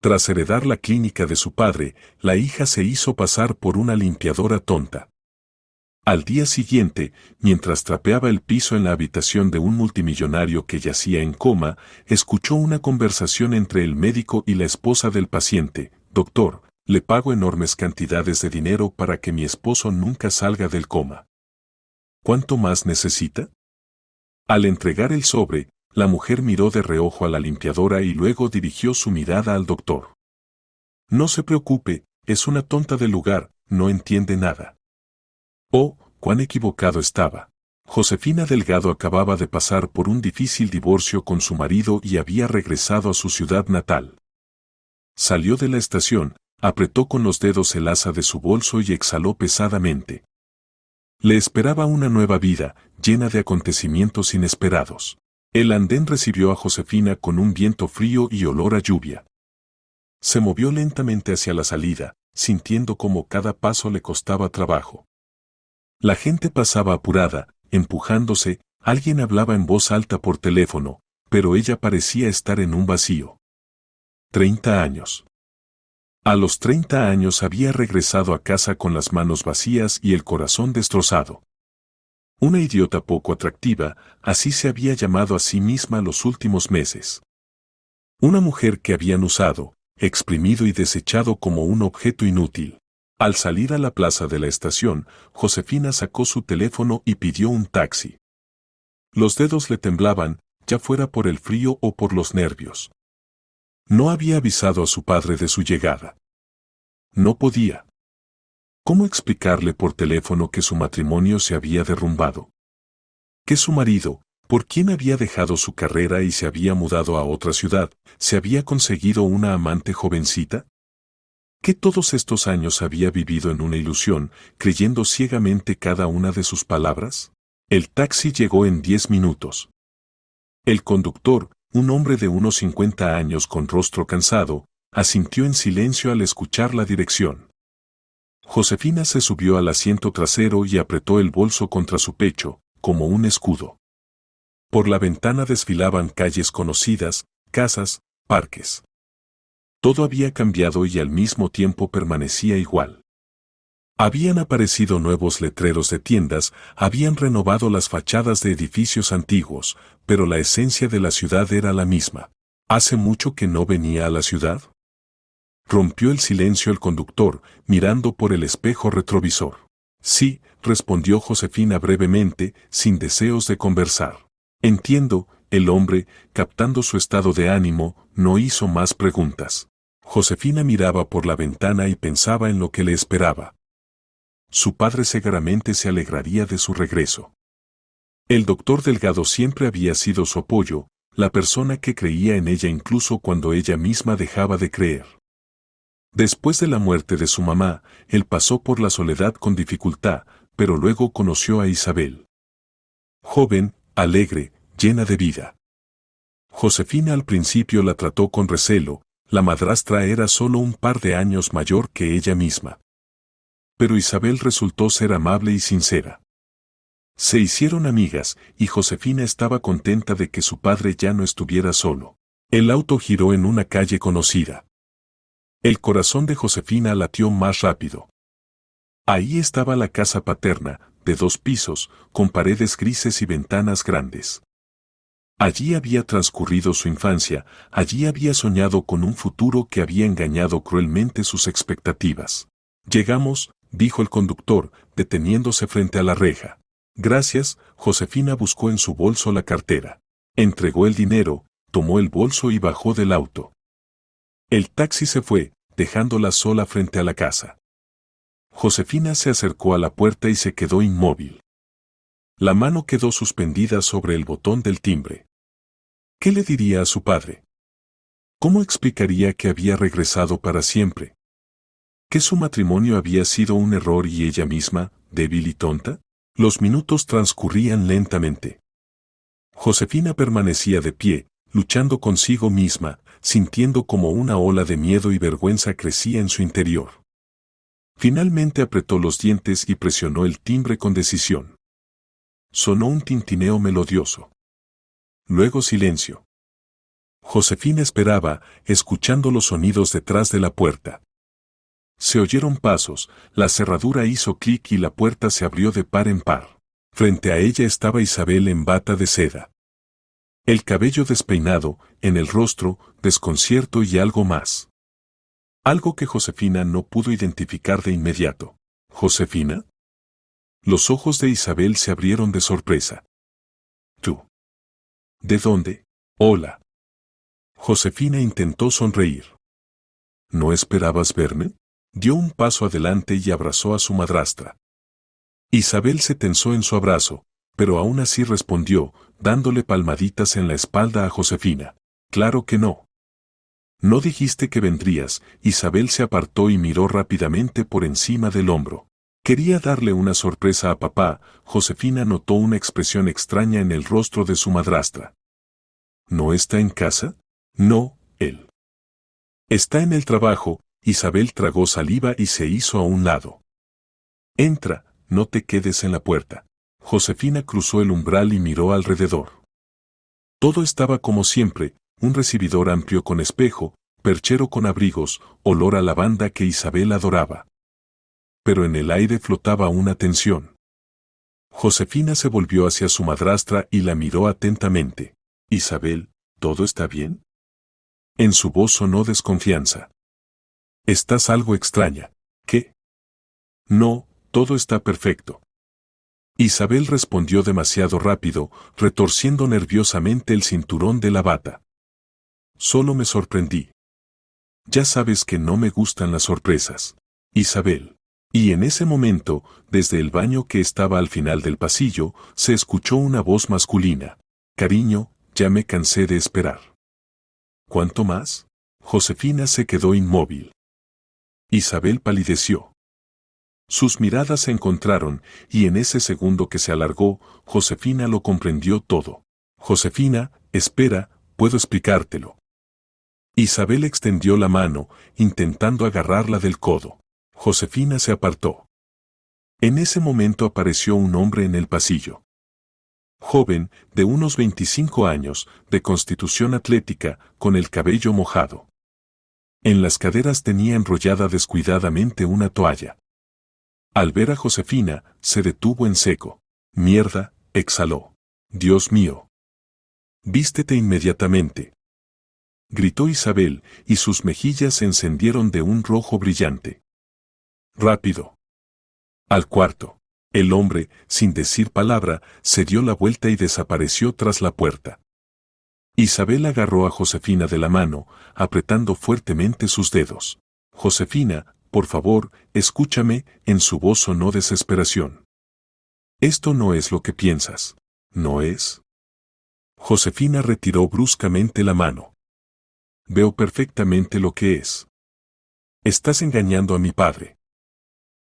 Tras heredar la clínica de su padre, la hija se hizo pasar por una limpiadora tonta. Al día siguiente, mientras trapeaba el piso en la habitación de un multimillonario que yacía en coma, escuchó una conversación entre el médico y la esposa del paciente. Doctor, le pago enormes cantidades de dinero para que mi esposo nunca salga del coma. ¿Cuánto más necesita? Al entregar el sobre, la mujer miró de reojo a la limpiadora y luego dirigió su mirada al doctor. No se preocupe, es una tonta del lugar, no entiende nada. Oh, cuán equivocado estaba. Josefina Delgado acababa de pasar por un difícil divorcio con su marido y había regresado a su ciudad natal. Salió de la estación, apretó con los dedos el asa de su bolso y exhaló pesadamente. Le esperaba una nueva vida, llena de acontecimientos inesperados. El andén recibió a Josefina con un viento frío y olor a lluvia. Se movió lentamente hacia la salida, sintiendo como cada paso le costaba trabajo. La gente pasaba apurada, empujándose, alguien hablaba en voz alta por teléfono, pero ella parecía estar en un vacío. 30 años. A los 30 años había regresado a casa con las manos vacías y el corazón destrozado. Una idiota poco atractiva, así se había llamado a sí misma los últimos meses. Una mujer que habían usado, exprimido y desechado como un objeto inútil. Al salir a la plaza de la estación, Josefina sacó su teléfono y pidió un taxi. Los dedos le temblaban, ya fuera por el frío o por los nervios. No había avisado a su padre de su llegada. No podía. ¿Cómo explicarle por teléfono que su matrimonio se había derrumbado? Que su marido, por quien había dejado su carrera y se había mudado a otra ciudad, se había conseguido una amante jovencita? Que todos estos años había vivido en una ilusión, creyendo ciegamente cada una de sus palabras. El taxi llegó en 10 minutos. El conductor, un hombre de unos 50 años con rostro cansado, asintió en silencio al escuchar la dirección. Josefina se subió al asiento trasero y apretó el bolso contra su pecho, como un escudo. Por la ventana desfilaban calles conocidas, casas, parques. Todo había cambiado y al mismo tiempo permanecía igual. Habían aparecido nuevos letreros de tiendas, habían renovado las fachadas de edificios antiguos, pero la esencia de la ciudad era la misma. ¿Hace mucho que no venía a la ciudad? Rompió el silencio el conductor, mirando por el espejo retrovisor. Sí, respondió Josefina brevemente, sin deseos de conversar. Entiendo, el hombre, captando su estado de ánimo, no hizo más preguntas. Josefina miraba por la ventana y pensaba en lo que le esperaba. Su padre seguramente se alegraría de su regreso. El doctor Delgado siempre había sido su apoyo, la persona que creía en ella incluso cuando ella misma dejaba de creer. Después de la muerte de su mamá, él pasó por la soledad con dificultad, pero luego conoció a Isabel. Joven, alegre, llena de vida. Josefina al principio la trató con recelo, la madrastra era solo un par de años mayor que ella misma. Pero Isabel resultó ser amable y sincera. Se hicieron amigas, y Josefina estaba contenta de que su padre ya no estuviera solo. El auto giró en una calle conocida. El corazón de Josefina latió más rápido. Ahí estaba la casa paterna, de 2 pisos, con paredes grises y ventanas grandes. Allí había transcurrido su infancia, allí había soñado con un futuro que había engañado cruelmente sus expectativas. Llegamos, dijo el conductor, deteniéndose frente a la reja. Gracias, Josefina buscó en su bolso la cartera. Entregó el dinero, tomó el bolso y bajó del auto. El taxi se fue, dejándola sola frente a la casa. Josefina se acercó a la puerta y se quedó inmóvil. La mano quedó suspendida sobre el botón del timbre. ¿Qué le diría a su padre? ¿Cómo explicaría que había regresado para siempre? ¿Que su matrimonio había sido un error y ella misma, débil y tonta? Los minutos transcurrían lentamente. Josefina permanecía de pie, luchando consigo misma, sintiendo como una ola de miedo y vergüenza crecía en su interior. Finalmente apretó los dientes y presionó el timbre con decisión. Sonó un tintineo melodioso. Luego silencio. Josefina esperaba, escuchando los sonidos detrás de la puerta. Se oyeron pasos, la cerradura hizo clic y la puerta se abrió de par en par. Frente a ella estaba Isabel en bata de seda. El cabello despeinado, en el rostro, desconcierto y algo más. Algo que Josefina no pudo identificar de inmediato. ¿Josefina? Los ojos de Isabel se abrieron de sorpresa. ¿Tú? ¿De dónde? Hola. Josefina intentó sonreír. ¿No esperabas verme? Dio un paso adelante y abrazó a su madrastra. Isabel se tensó en su abrazo, pero aún así respondió, dándole palmaditas en la espalda a Josefina. Claro que no. No dijiste que vendrías. Isabel se apartó y miró rápidamente por encima del hombro. Quería darle una sorpresa a papá. Josefina notó una expresión extraña en el rostro de su madrastra. ¿No está en casa? No, él. Está en el trabajo. Isabel tragó saliva y se hizo a un lado. Entra, no te quedes en la puerta. Josefina cruzó el umbral y miró alrededor. Todo estaba como siempre, un recibidor amplio con espejo, perchero con abrigos, olor a lavanda que Isabel adoraba. Pero en el aire flotaba una tensión. Josefina se volvió hacia su madrastra y la miró atentamente. Isabel, ¿todo está bien? En su voz sonó desconfianza. Estás algo extraña. ¿Qué? No, todo está perfecto. Isabel respondió demasiado rápido, retorciendo nerviosamente el cinturón de la bata. Solo me sorprendí. Ya sabes que no me gustan las sorpresas, Isabel. Y en ese momento, desde el baño que estaba al final del pasillo, se escuchó una voz masculina. Cariño, ya me cansé de esperar. ¿Cuánto más? Josefina se quedó inmóvil. Isabel palideció. Sus miradas se encontraron, y en ese segundo que se alargó, Josefina lo comprendió todo. Josefina, espera, puedo explicártelo. Isabel extendió la mano, intentando agarrarla del codo. Josefina se apartó. En ese momento apareció un hombre en el pasillo. Joven, de unos 25 años, de constitución atlética, con el cabello mojado. En las caderas tenía enrollada descuidadamente una toalla. Al ver a Josefina, se detuvo en seco. Mierda, exhaló. Dios mío. Vístete inmediatamente. Gritó Isabel, y sus mejillas se encendieron de un rojo brillante. Rápido. Al cuarto. El hombre, sin decir palabra, se dio la vuelta y desapareció tras la puerta. Isabel agarró a Josefina de la mano, apretando fuertemente sus dedos. Josefina, por favor, escúchame, en su voz sonó desesperación. Esto no es lo que piensas. ¿No es? Josefina retiró bruscamente la mano. Veo perfectamente lo que es. Estás engañando a mi padre.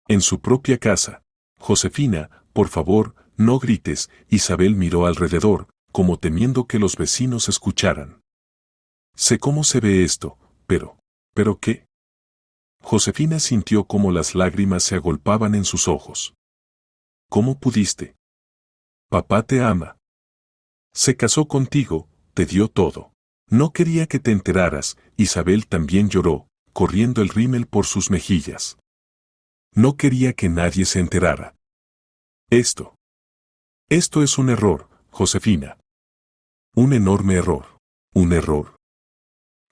En su propia casa. Josefina, por favor, no grites. Isabel miró alrededor, como temiendo que los vecinos escucharan. Sé cómo se ve esto, ¿pero qué? Josefina sintió cómo las lágrimas se agolpaban en sus ojos. ¿Cómo pudiste? Papá te ama. Se casó contigo, te dio todo. No quería que te enteraras. Isabel también lloró, corriendo el rímel por sus mejillas. No quería que nadie se enterara. Esto es un error, Josefina. Un enorme error. ¿Un error?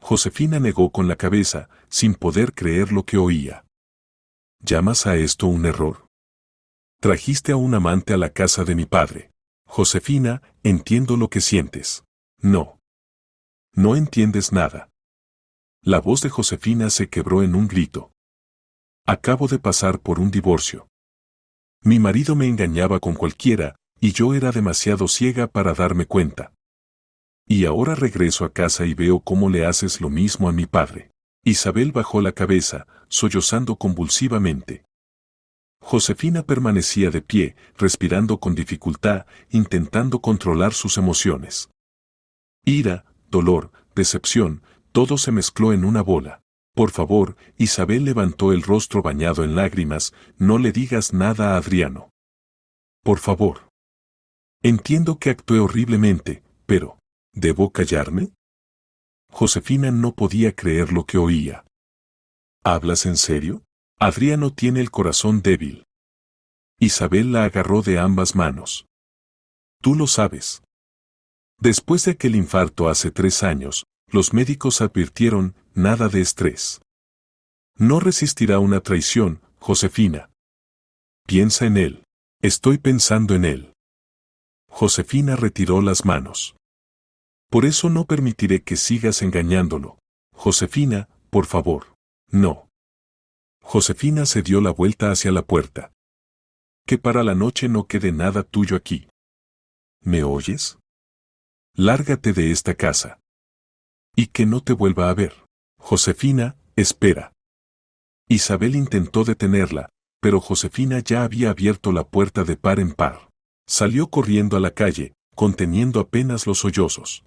Josefina negó con la cabeza, sin poder creer lo que oía. ¿Llamas a esto un error? Trajiste a un amante a la casa de mi padre. Josefina, entiendo lo que sientes. No. No entiendes nada. La voz de Josefina se quebró en un grito. Acabo de pasar por un divorcio. Mi marido me engañaba con cualquiera, y yo era demasiado ciega para darme cuenta. Y ahora regreso a casa y veo cómo le haces lo mismo a mi padre. Isabel bajó la cabeza, sollozando convulsivamente. Josefina permanecía de pie, respirando con dificultad, intentando controlar sus emociones. Ira, dolor, decepción, todo se mezcló en una bola. Por favor, Isabel levantó el rostro bañado en lágrimas, no le digas nada a Adriano. Por favor. Entiendo que actué horriblemente, pero, ¿debo callarme? Josefina no podía creer lo que oía. ¿Hablas en serio? Adriano tiene el corazón débil. Isabel la agarró de ambas manos. Tú lo sabes. Después de aquel infarto hace 3 años, los médicos advirtieron, nada de estrés. No resistirá una traición, Josefina. Piensa en él. Estoy pensando en él. Josefina retiró las manos. Por eso no permitiré que sigas engañándolo. Josefina, por favor. No. Josefina se dio la vuelta hacia la puerta. Que para la noche no quede nada tuyo aquí. ¿Me oyes? Lárgate de esta casa. Y que no te vuelva a ver. Josefina, espera. Isabel intentó detenerla, pero Josefina ya había abierto la puerta de par en par. Salió corriendo a la calle, conteniendo apenas los sollozos.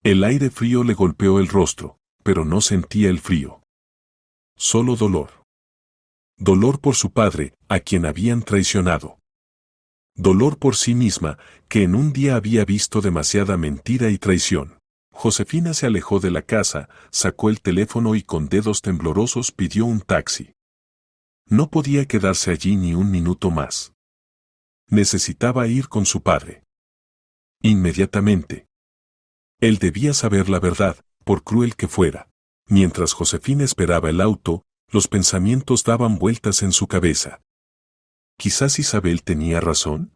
El aire frío le golpeó el rostro, pero no sentía el frío. Solo dolor. Dolor por su padre, a quien habían traicionado. Dolor por sí misma, que en un día había visto demasiada mentira y traición. Josefina se alejó de la casa, sacó el teléfono y con dedos temblorosos pidió un taxi. No podía quedarse allí ni un minuto más. Necesitaba ir con su padre. Inmediatamente. Él debía saber la verdad, por cruel que fuera. Mientras Josefina esperaba el auto, los pensamientos daban vueltas en su cabeza. Quizás Isabel tenía razón.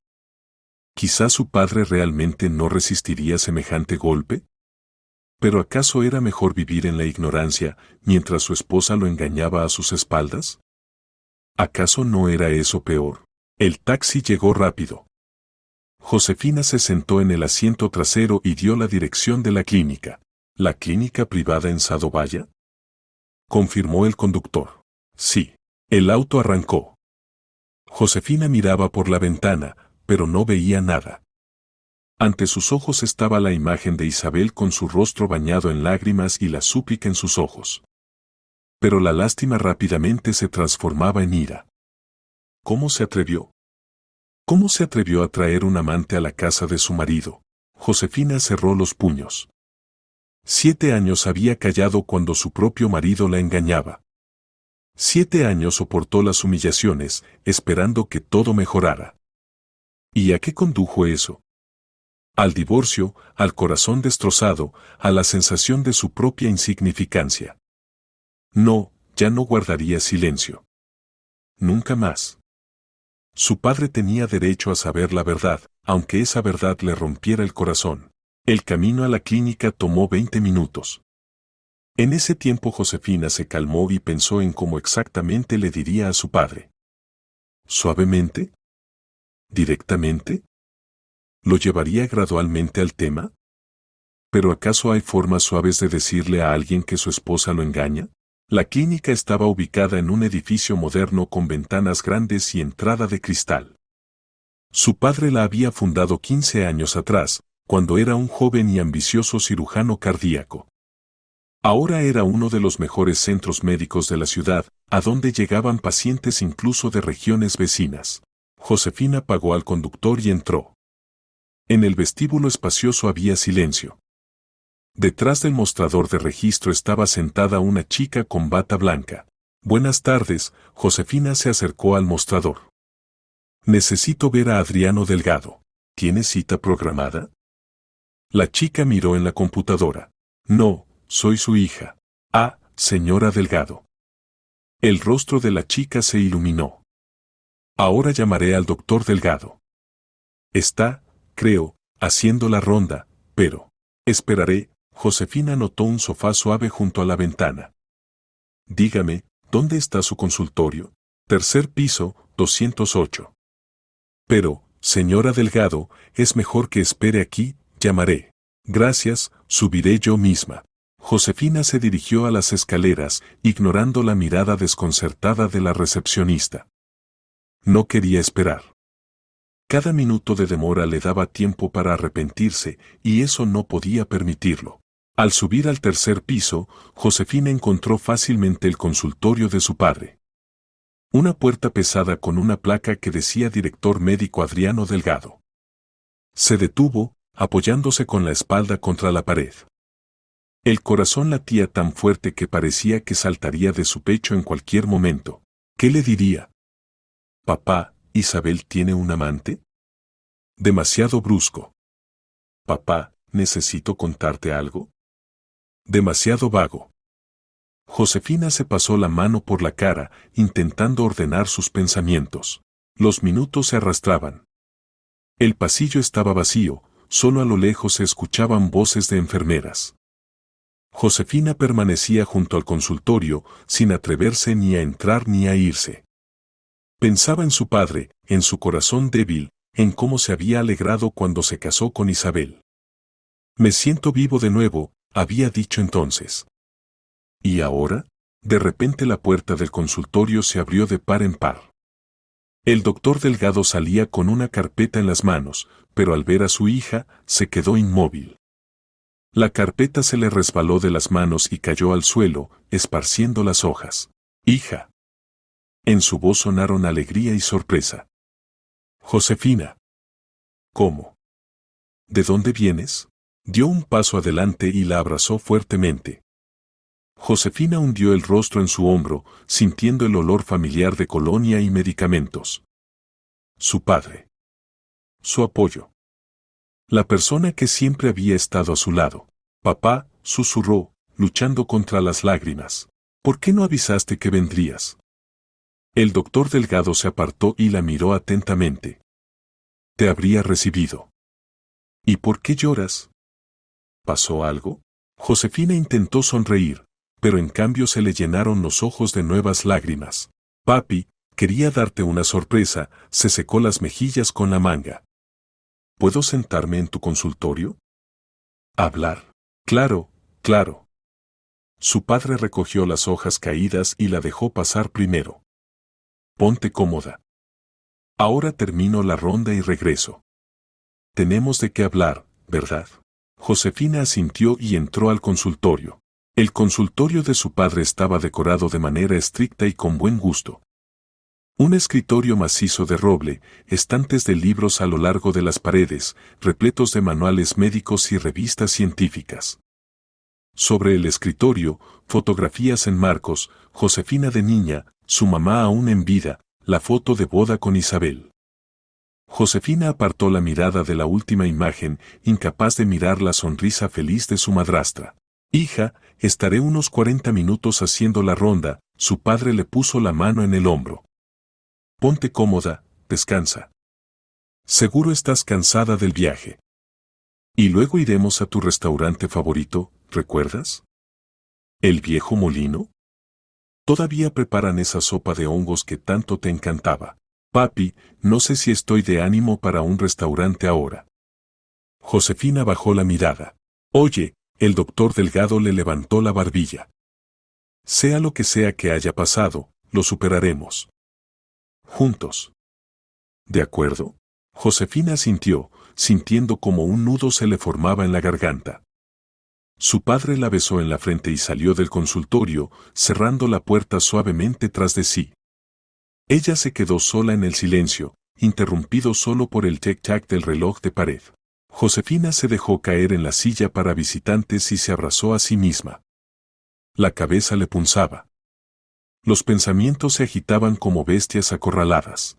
Quizás su padre realmente no resistiría semejante golpe. ¿Pero acaso era mejor vivir en la ignorancia, mientras su esposa lo engañaba a sus espaldas? ¿Acaso no era eso peor? El taxi llegó rápido. Josefina se sentó en el asiento trasero y dio la dirección de la clínica. ¿La clínica privada en Sadovaya? Confirmó el conductor. Sí. El auto arrancó. Josefina miraba por la ventana, pero no veía nada. Ante sus ojos estaba la imagen de Isabel con su rostro bañado en lágrimas y la súplica en sus ojos. Pero la lástima rápidamente se transformaba en ira. ¿Cómo se atrevió? ¿Cómo se atrevió a traer un amante a la casa de su marido? Josefina cerró los puños. 7 años había callado cuando su propio marido la engañaba. 7 años soportó las humillaciones, esperando que todo mejorara. ¿Y a qué condujo eso? Al divorcio, al corazón destrozado, a la sensación de su propia insignificancia. No, ya no guardaría silencio. Nunca más. Su padre tenía derecho a saber la verdad, aunque esa verdad le rompiera el corazón. El camino a la clínica tomó 20 minutos. En ese tiempo Josefina se calmó y pensó en cómo exactamente le diría a su padre. ¿Suavemente? ¿Directamente? ¿Lo llevaría gradualmente al tema? ¿Pero acaso hay formas suaves de decirle a alguien que su esposa lo engaña? La clínica estaba ubicada en un edificio moderno con ventanas grandes y entrada de cristal. Su padre la había fundado 15 años atrás, cuando era un joven y ambicioso cirujano cardíaco. Ahora era uno de los mejores centros médicos de la ciudad, a donde llegaban pacientes incluso de regiones vecinas. Josefina pagó al conductor y entró. En el vestíbulo espacioso había silencio. Detrás del mostrador de registro estaba sentada una chica con bata blanca. Buenas tardes, Josefina se acercó al mostrador. Necesito ver a Adriano Delgado. ¿Tiene cita programada? La chica miró en la computadora. No, soy su hija. Ah, señora Delgado. El rostro de la chica se iluminó. Ahora llamaré al doctor Delgado. Está, creo, haciendo la ronda, pero... Esperaré. Josefina notó un sofá suave junto a la ventana. Dígame, ¿dónde está su consultorio? Tercer piso, 208. Pero, señora Delgado, es mejor que espere aquí, llamaré. Gracias, subiré yo misma. Josefina se dirigió a las escaleras, ignorando la mirada desconcertada de la recepcionista. No quería esperar. Cada minuto de demora le daba tiempo para arrepentirse, y eso no podía permitirlo. Al subir al tercer piso, Josefina encontró fácilmente el consultorio de su padre. Una puerta pesada con una placa que decía Director Médico Adriano Delgado. Se detuvo, apoyándose con la espalda contra la pared. El corazón latía tan fuerte que parecía que saltaría de su pecho en cualquier momento. ¿Qué le diría? Papá, ¿Isabel tiene un amante? Demasiado brusco. Papá, ¿necesito contarte algo? Demasiado vago. Josefina se pasó la mano por la cara, intentando ordenar sus pensamientos. Los minutos se arrastraban. El pasillo estaba vacío, solo a lo lejos se escuchaban voces de enfermeras. Josefina permanecía junto al consultorio, sin atreverse ni a entrar ni a irse. Pensaba en su padre, en su corazón débil, en cómo se había alegrado cuando se casó con Isabel. Me siento vivo de nuevo, había dicho entonces. ¿Y ahora? De repente la puerta del consultorio se abrió de par en par. El doctor Delgado salía con una carpeta en las manos, pero al ver a su hija, se quedó inmóvil. La carpeta se le resbaló de las manos y cayó al suelo, esparciendo las hojas. Hija. En su voz sonaron alegría y sorpresa. Josefina. ¿Cómo? ¿De dónde vienes? Dio un paso adelante y la abrazó fuertemente. Josefina hundió el rostro en su hombro, sintiendo el olor familiar de colonia y medicamentos. Su padre. Su apoyo. La persona que siempre había estado a su lado. Papá, susurró, luchando contra las lágrimas. ¿Por qué no avisaste que vendrías? El doctor Delgado se apartó y la miró atentamente. Te habría recibido. ¿Y por qué lloras? ¿Pasó algo? Josefina intentó sonreír, pero en cambio se le llenaron los ojos de nuevas lágrimas. Papi, quería darte una sorpresa, se secó las mejillas con la manga. ¿Puedo sentarme en tu consultorio? ¿Hablar? Claro, claro. Su padre recogió las hojas caídas y la dejó pasar primero. Ponte cómoda. Ahora termino la ronda y regreso. Tenemos de qué hablar, ¿verdad? Josefina asintió y entró al consultorio. El consultorio de su padre estaba decorado de manera estricta y con buen gusto. Un escritorio macizo de roble, estantes de libros a lo largo de las paredes, repletos de manuales médicos y revistas científicas. Sobre el escritorio, fotografías en marcos, Josefina de niña, su mamá aún en vida, la foto de boda con Isabel. Josefina apartó la mirada de la última imagen, incapaz de mirar la sonrisa feliz de su madrastra. Hija, estaré unos 40 minutos haciendo la ronda, su padre le puso la mano en el hombro. Ponte cómoda, descansa. Seguro estás cansada del viaje. Y luego iremos a tu restaurante favorito, ¿recuerdas? ¿El viejo molino? Todavía preparan esa sopa de hongos que tanto te encantaba. Papi, no sé si estoy de ánimo para un restaurante ahora. Josefina bajó la mirada. Oye, el doctor Delgado le levantó la barbilla. Sea lo que sea que haya pasado, lo superaremos. Juntos. ¿De acuerdo? Josefina asintió, sintiendo como un nudo se le formaba en la garganta. Su padre la besó en la frente y salió del consultorio, cerrando la puerta suavemente tras de sí. Ella se quedó sola en el silencio, interrumpido solo por el tic-tac del reloj de pared. Josefina se dejó caer en la silla para visitantes y se abrazó a sí misma. La cabeza le punzaba. Los pensamientos se agitaban como bestias acorraladas.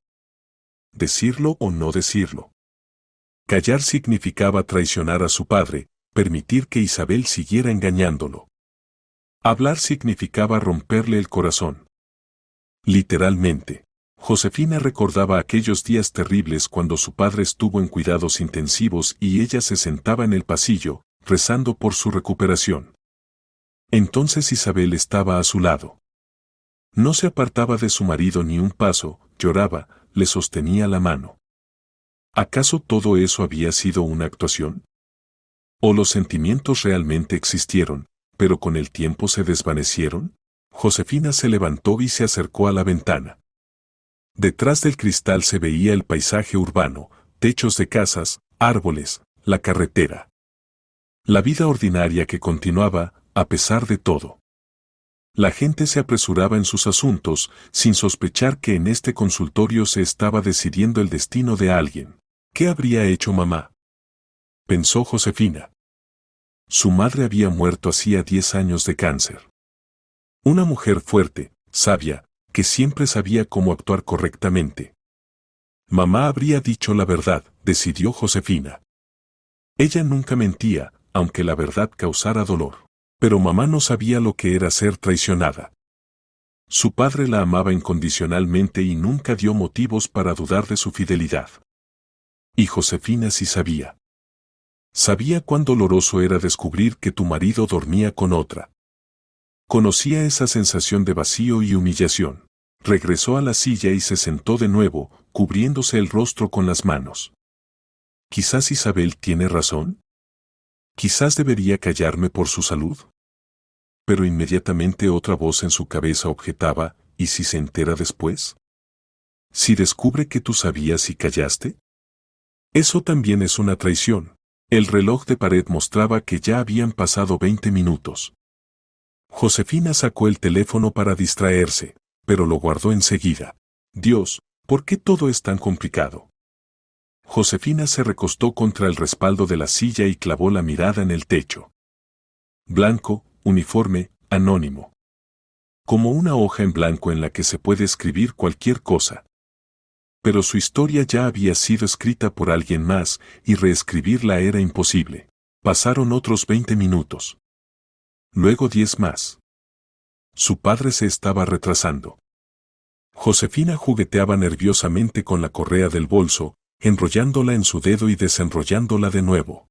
¿Decirlo o no decirlo? Callar significaba traicionar a su padre, permitir que Isabel siguiera engañándolo. Hablar significaba romperle el corazón. Literalmente. Josefina recordaba aquellos días terribles cuando su padre estuvo en cuidados intensivos y ella se sentaba en el pasillo, rezando por su recuperación. Entonces Isabel estaba a su lado. No se apartaba de su marido ni un paso, lloraba, le sostenía la mano. ¿Acaso todo eso había sido una actuación? ¿O los sentimientos realmente existieron, pero con el tiempo se desvanecieron? Josefina se levantó y se acercó a la ventana. Detrás del cristal se veía el paisaje urbano, techos de casas, árboles, la carretera. La vida ordinaria que continuaba, a pesar de todo. La gente se apresuraba en sus asuntos, sin sospechar que en este consultorio se estaba decidiendo el destino de alguien. ¿Qué habría hecho mamá? Pensó Josefina. Su madre había muerto hacía 10 años de cáncer. Una mujer fuerte, sabia, que siempre sabía cómo actuar correctamente. Mamá habría dicho la verdad, decidió Josefina. Ella nunca mentía, aunque la verdad causara dolor. Pero mamá no sabía lo que era ser traicionada. Su padre la amaba incondicionalmente y nunca dio motivos para dudar de su fidelidad. Y Josefina sí sabía. Sabía cuán doloroso era descubrir que tu marido dormía con otra. Conocía esa sensación de vacío y humillación. Regresó a la silla y se sentó de nuevo, cubriéndose el rostro con las manos. Quizás Isabel tiene razón. Quizás debería callarme por su salud. Pero inmediatamente otra voz en su cabeza objetaba, ¿y si se entera después? ¿Si descubre que tú sabías y callaste? Eso también es una traición. El reloj de pared mostraba que ya habían pasado 20 minutos. Josefina sacó el teléfono para distraerse, pero lo guardó enseguida. Dios, ¿por qué todo es tan complicado? Josefina se recostó contra el respaldo de la silla y clavó la mirada en el techo. Blanco, uniforme, anónimo. Como una hoja en blanco en la que se puede escribir cualquier cosa. Pero su historia ya había sido escrita por alguien más, y reescribirla era imposible. Pasaron otros 20 minutos. Luego 10 más. Su padre se estaba retrasando. Josefina jugueteaba nerviosamente con la correa del bolso, enrollándola en su dedo y desenrollándola de nuevo.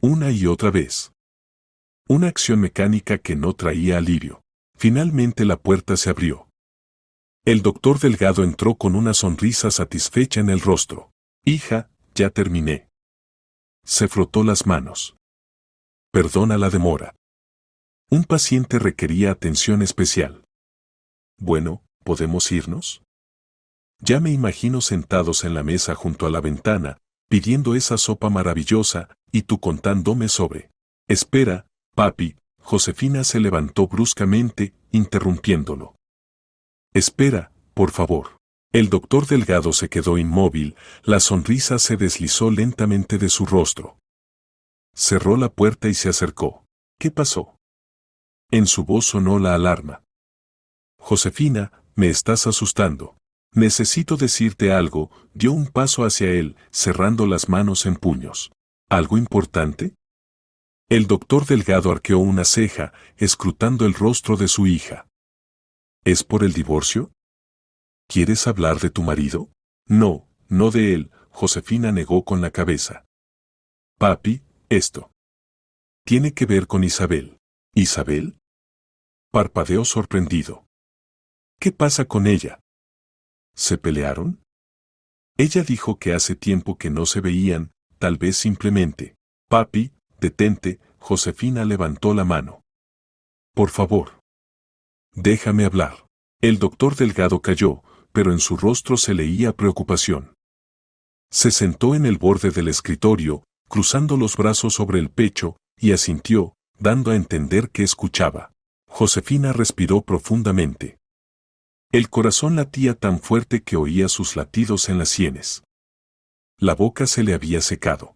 Una y otra vez. Una acción mecánica que no traía alivio. Finalmente la puerta se abrió. El doctor Delgado entró con una sonrisa satisfecha en el rostro. Hija, ya terminé. Se frotó las manos. Perdona la demora. Un paciente requería atención especial. Bueno, ¿podemos irnos? Ya me imagino sentados en la mesa junto a la ventana, pidiendo esa sopa maravillosa, y tú contándome sobre. Espera, papi. Josefina se levantó bruscamente, interrumpiéndolo. Espera, por favor. El doctor Delgado se quedó inmóvil, la sonrisa se deslizó lentamente de su rostro. Cerró la puerta y se acercó. ¿Qué pasó? En su voz sonó la alarma. Josefina, me estás asustando. Necesito decirte algo. Dio un paso hacia él, cerrando las manos en puños. ¿Algo importante? El doctor Delgado arqueó una ceja, escrutando el rostro de su hija. ¿Es por el divorcio? ¿Quieres hablar de tu marido? No, no de él, Josefina negó con la cabeza. Papi, esto tiene que ver con Isabel. ¿Isabel? Parpadeó sorprendido. ¿Qué pasa con ella? ¿Se pelearon? Ella dijo que hace tiempo que no se veían, tal vez simplemente. Papi, detente, Josefina levantó la mano. Por favor. Déjame hablar. El doctor Delgado calló, pero en su rostro se leía preocupación. Se sentó en el borde del escritorio, cruzando los brazos sobre el pecho, y asintió, dando a entender que escuchaba. Josefina respiró profundamente. El corazón latía tan fuerte que oía sus latidos en las sienes. La boca se le había secado.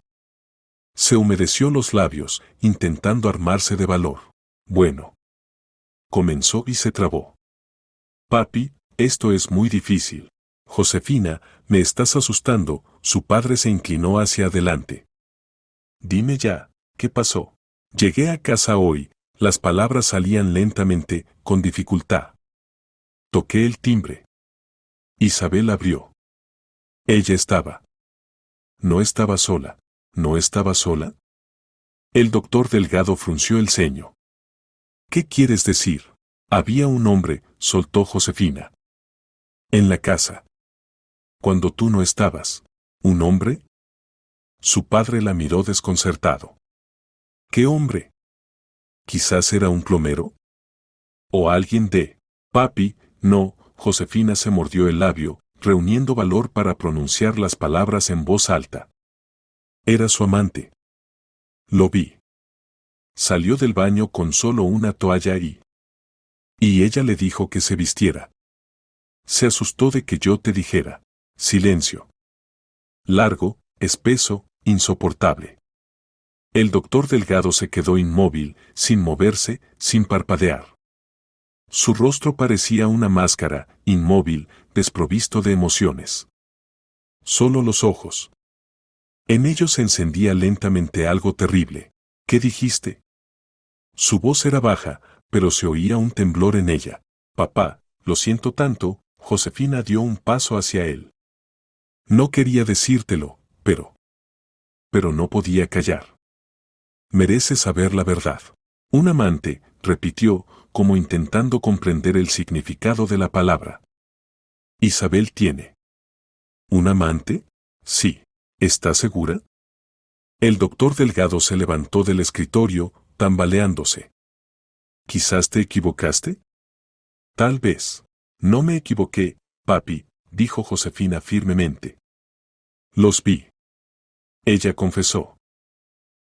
Se humedeció los labios, intentando armarse de valor. Bueno. Comenzó y se trabó. Papi, esto es muy difícil. Josefina, me estás asustando. Su padre se inclinó hacia adelante. Dime ya, ¿qué pasó? Llegué a casa hoy. Las palabras salían lentamente, con dificultad. Toqué el timbre. Isabel abrió. Ella estaba. No estaba sola. ¿No estaba sola? El doctor Delgado frunció el ceño. ¿Qué quieres decir? Había un hombre, soltó Josefina. En la casa. Cuando tú no estabas. ¿Un hombre? Su padre la miró desconcertado. ¿Qué hombre? ¿Quizás era un plomero? ¿O alguien de... Papi, no? Josefina se mordió el labio, reuniendo valor para pronunciar las palabras en voz alta. Era su amante. Lo vi. Salió del baño con solo una toalla y ella le dijo que se vistiera. Se asustó de que yo te dijera. Silencio. Largo, espeso, insoportable. El doctor Delgado se quedó inmóvil, sin moverse, sin parpadear. Su rostro parecía una máscara, inmóvil, desprovisto de emociones. Solo los ojos. En ellos se encendía lentamente algo terrible. ¿Qué dijiste? Su voz era baja, pero se oía un temblor en ella. Papá, lo siento tanto. Josefina dio un paso hacia él. No quería decírtelo, pero no podía callar. Mereces saber la verdad. Un amante, repitió, como intentando comprender el significado de la palabra. Isabel tiene. ¿Un amante? Sí. ¿Estás segura? El doctor Delgado se levantó del escritorio, tambaleándose. ¿Quizás te equivocaste? Tal vez. No me equivoqué, papi, dijo Josefina firmemente. Los vi. Ella confesó.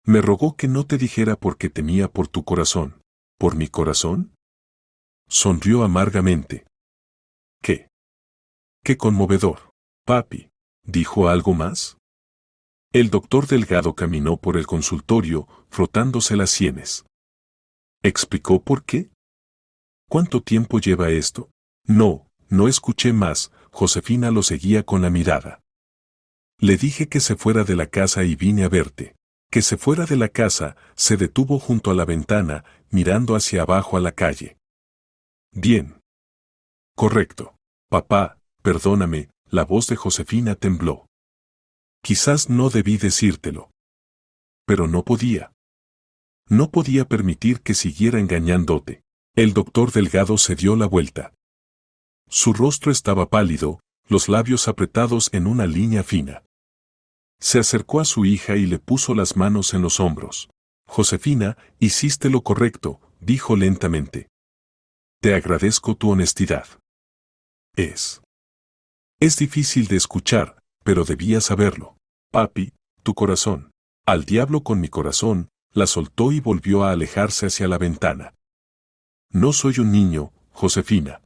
Me rogó que no te dijera porque temía por tu corazón. ¿Por mi corazón? Sonrió amargamente. ¿Qué? ¡Qué conmovedor! Papi, ¿dijo algo más? El doctor Delgado caminó por el consultorio, frotándose las sienes. ¿Explicó por qué? ¿Cuánto tiempo lleva esto? No escuché más. Josefina lo seguía con la mirada. Le dije que se fuera de la casa y vine a verte. Que se fuera de la casa. Se detuvo junto a la ventana, mirando hacia abajo a la calle. Bien. Correcto. Papá, perdóname. La voz de Josefina tembló. Quizás no debí decírtelo. Pero no podía. No podía permitir que siguiera engañándote. El doctor Delgado se dio la vuelta. Su rostro estaba pálido, los labios apretados en una línea fina. Se acercó a su hija y le puso las manos en los hombros. Josefina, hiciste lo correcto, dijo lentamente. Te agradezco tu honestidad. Es difícil de escuchar, pero debía saberlo. Papi, tu corazón. Al diablo con mi corazón, la soltó y volvió a alejarse hacia la ventana. No soy un niño, Josefina.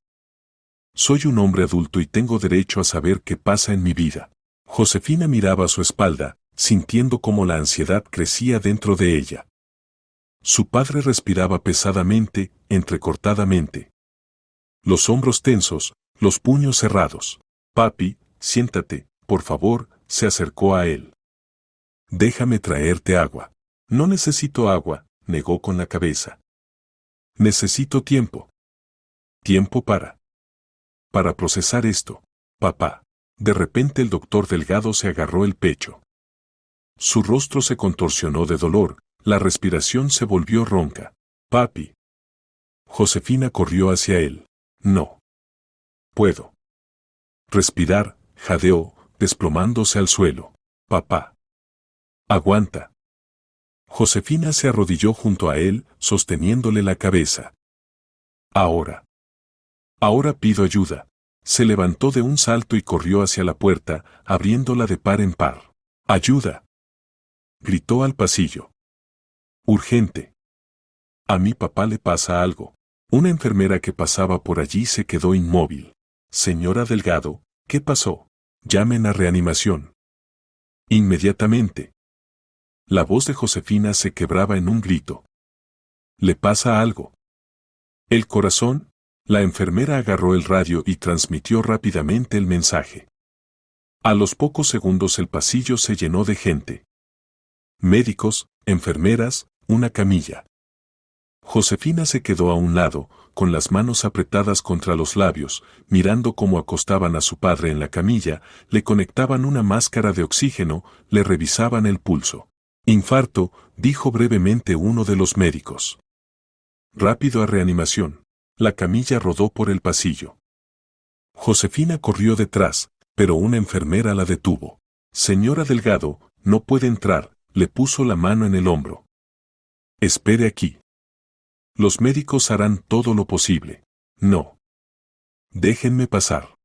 Soy un hombre adulto y tengo derecho a saber qué pasa en mi vida. Josefina miraba a su espalda, sintiendo cómo la ansiedad crecía dentro de ella. Su padre respiraba pesadamente, entrecortadamente. Los hombros tensos, los puños cerrados. Papi, siéntate, por favor, se acercó a él. Déjame traerte agua. No necesito agua, negó con la cabeza. Necesito tiempo. Tiempo para procesar esto, papá. De repente el doctor Delgado se agarró el pecho. Su rostro se contorsionó de dolor, la respiración se volvió ronca. Papi. Josefina corrió hacia él. No. Puedo respirar, jadeó, desplomándose al suelo. Papá. Aguanta. Josefina se arrodilló junto a él, sosteniéndole la cabeza. Ahora. Ahora pido ayuda. Se levantó de un salto y corrió hacia la puerta, abriéndola de par en par. ¡Ayuda! Gritó al pasillo. Urgente. A mi papá le pasa algo. Una enfermera que pasaba por allí se quedó inmóvil. Señora Delgado, ¿qué pasó? Llamen a reanimación. Inmediatamente. La voz de Josefina se quebraba en un grito. ¿Le pasa algo? ¿El corazón? La enfermera agarró el radio y transmitió rápidamente el mensaje. A los pocos segundos el pasillo se llenó de gente. Médicos, enfermeras, una camilla. Josefina se quedó a un lado, con las manos apretadas contra los labios, mirando cómo acostaban a su padre en la camilla, le conectaban una máscara de oxígeno, le revisaban el pulso. Infarto, dijo brevemente uno de los médicos. Rápido a reanimación. La camilla rodó por el pasillo. Josefina corrió detrás, pero una enfermera la detuvo. Señora Delgado, no puede entrar, le puso la mano en el hombro. Espere aquí. Los médicos harán todo lo posible. No. Déjenme pasar.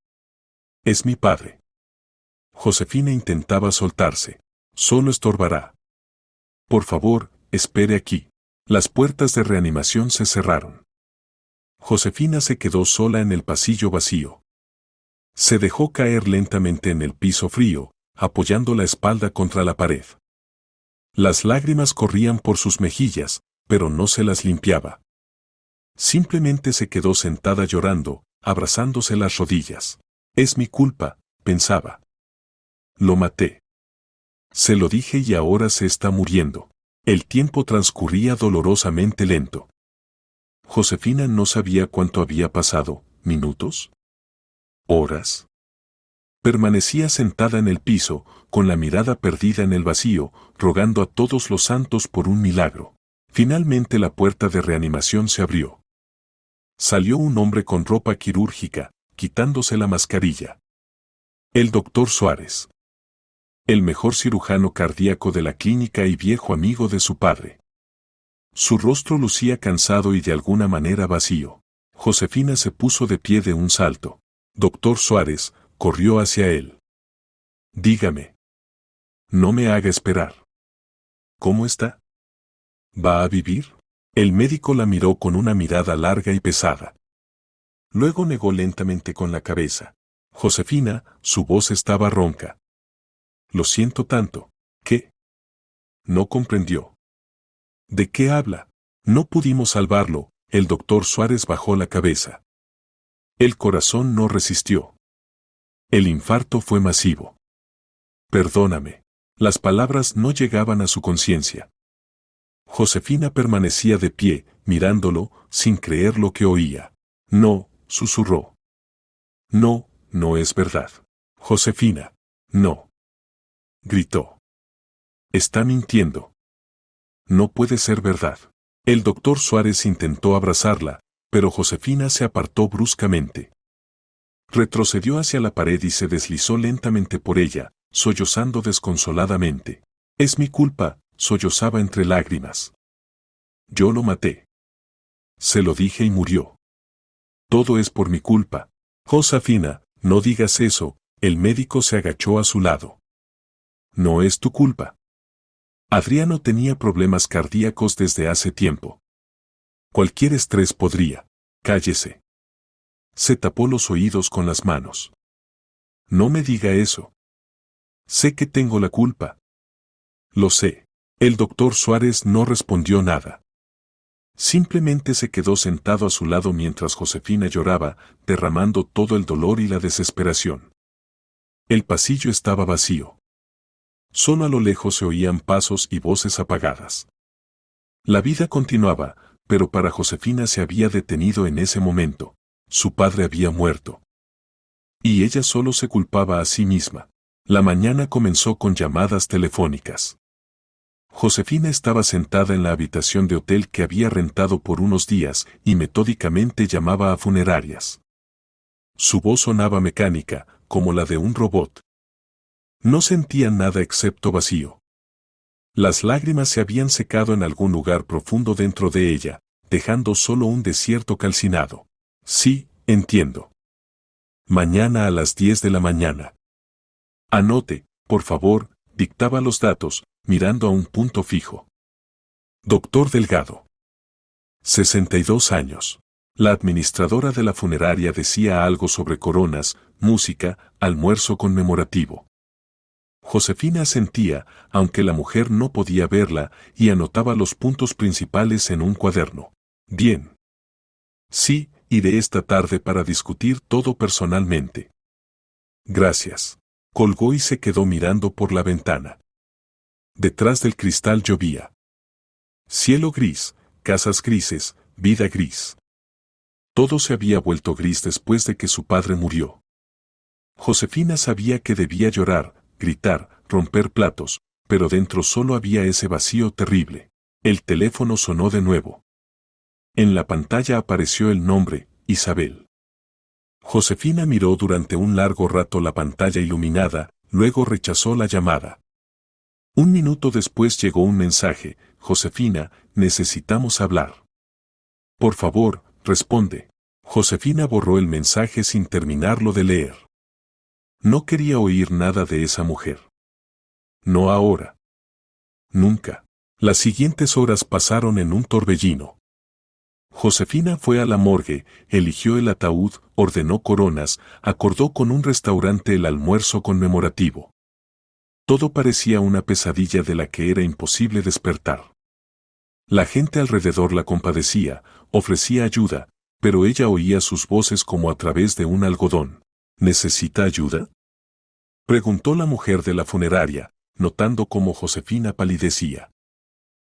Es mi padre. Josefina intentaba soltarse. Solo estorbará. Por favor, espere aquí. Las puertas de reanimación se cerraron. Josefina se quedó sola en el pasillo vacío. Se dejó caer lentamente en el piso frío, apoyando la espalda contra la pared. Las lágrimas corrían por sus mejillas, pero no se las limpiaba. Simplemente se quedó sentada llorando, abrazándose las rodillas. Es mi culpa, pensaba. Lo maté. Se lo dije y ahora se está muriendo. El tiempo transcurría dolorosamente lento. Josefina no sabía cuánto había pasado, ¿minutos? ¿Horas? Permanecía sentada en el piso, con la mirada perdida en el vacío, rogando a todos los santos por un milagro. Finalmente la puerta de reanimación se abrió. Salió un hombre con ropa quirúrgica, quitándose la mascarilla. El doctor Suárez. El mejor cirujano cardíaco de la clínica y viejo amigo de su padre. Su rostro lucía cansado y de alguna manera vacío. Josefina se puso de pie de un salto. Doctor Suárez corrió hacia él. Dígame. No me haga esperar. ¿Cómo está? ¿Va a vivir? El médico la miró con una mirada larga y pesada. Luego negó lentamente con la cabeza. Josefina, su voz estaba ronca. Lo siento tanto. ¿Qué? No comprendió. ¿De qué habla? No pudimos salvarlo. El doctor Suárez bajó la cabeza. El corazón no resistió. El infarto fue masivo. Perdóname. Las palabras no llegaban a su conciencia. Josefina permanecía de pie, mirándolo, sin creer lo que oía. No, susurró. No, no es verdad. Josefina, no. Gritó. Está mintiendo. No puede ser verdad. El doctor Suárez intentó abrazarla, pero Josefina se apartó bruscamente. Retrocedió hacia la pared y se deslizó lentamente por ella, sollozando desconsoladamente. Es mi culpa, sollozaba entre lágrimas. Yo lo maté. Se lo dije y murió. Todo es por mi culpa. Josefina, no digas eso, el médico se agachó a su lado. No es tu culpa. Adriano tenía problemas cardíacos desde hace tiempo. Cualquier estrés podría. Cállese. Se tapó los oídos con las manos. No me diga eso. Sé que tengo la culpa. Lo sé. El doctor Suárez no respondió nada. Simplemente se quedó sentado a su lado mientras Josefina lloraba, derramando todo el dolor y la desesperación. El pasillo estaba vacío. Solo a lo lejos se oían pasos y voces apagadas. La vida continuaba, pero para Josefina se había detenido en ese momento. Su padre había muerto. Y ella solo se culpaba a sí misma. La mañana comenzó con llamadas telefónicas. Josefina estaba sentada en la habitación de hotel que había rentado por unos días y metódicamente llamaba a funerarias. Su voz sonaba mecánica, como la de un robot. No sentía nada excepto vacío. Las lágrimas se habían secado en algún lugar profundo dentro de ella, dejando solo un desierto calcinado. Sí, entiendo. Mañana a las 10 de la mañana. Anote, por favor, dictaba los datos, mirando a un punto fijo. Doctor Delgado. 62 años. La administradora de la funeraria decía algo sobre coronas, música, almuerzo conmemorativo. Josefina asentía, aunque la mujer no podía verla, y anotaba los puntos principales en un cuaderno. Bien. Sí, iré esta tarde para discutir todo personalmente. Gracias. Colgó y se quedó mirando por la ventana. Detrás del cristal llovía. Cielo gris, casas grises, vida gris. Todo se había vuelto gris después de que su padre murió. Josefina sabía que debía llorar, gritar, romper platos, pero dentro solo había ese vacío terrible. El teléfono sonó de nuevo. En la pantalla apareció el nombre, Isabel. Josefina miró durante un largo rato la pantalla iluminada, luego rechazó la llamada. Un minuto después llegó un mensaje: Josefina, necesitamos hablar. Por favor, responde. Josefina borró el mensaje sin terminarlo de leer. No quería oír nada de esa mujer. No ahora. Nunca. Las siguientes horas pasaron en un torbellino. Josefina fue a la morgue, eligió el ataúd, ordenó coronas, acordó con un restaurante el almuerzo conmemorativo. Todo parecía una pesadilla de la que era imposible despertar. La gente alrededor la compadecía, ofrecía ayuda, pero ella oía sus voces como a través de un algodón. ¿Necesita ayuda?, preguntó la mujer de la funeraria, notando cómo Josefina palidecía.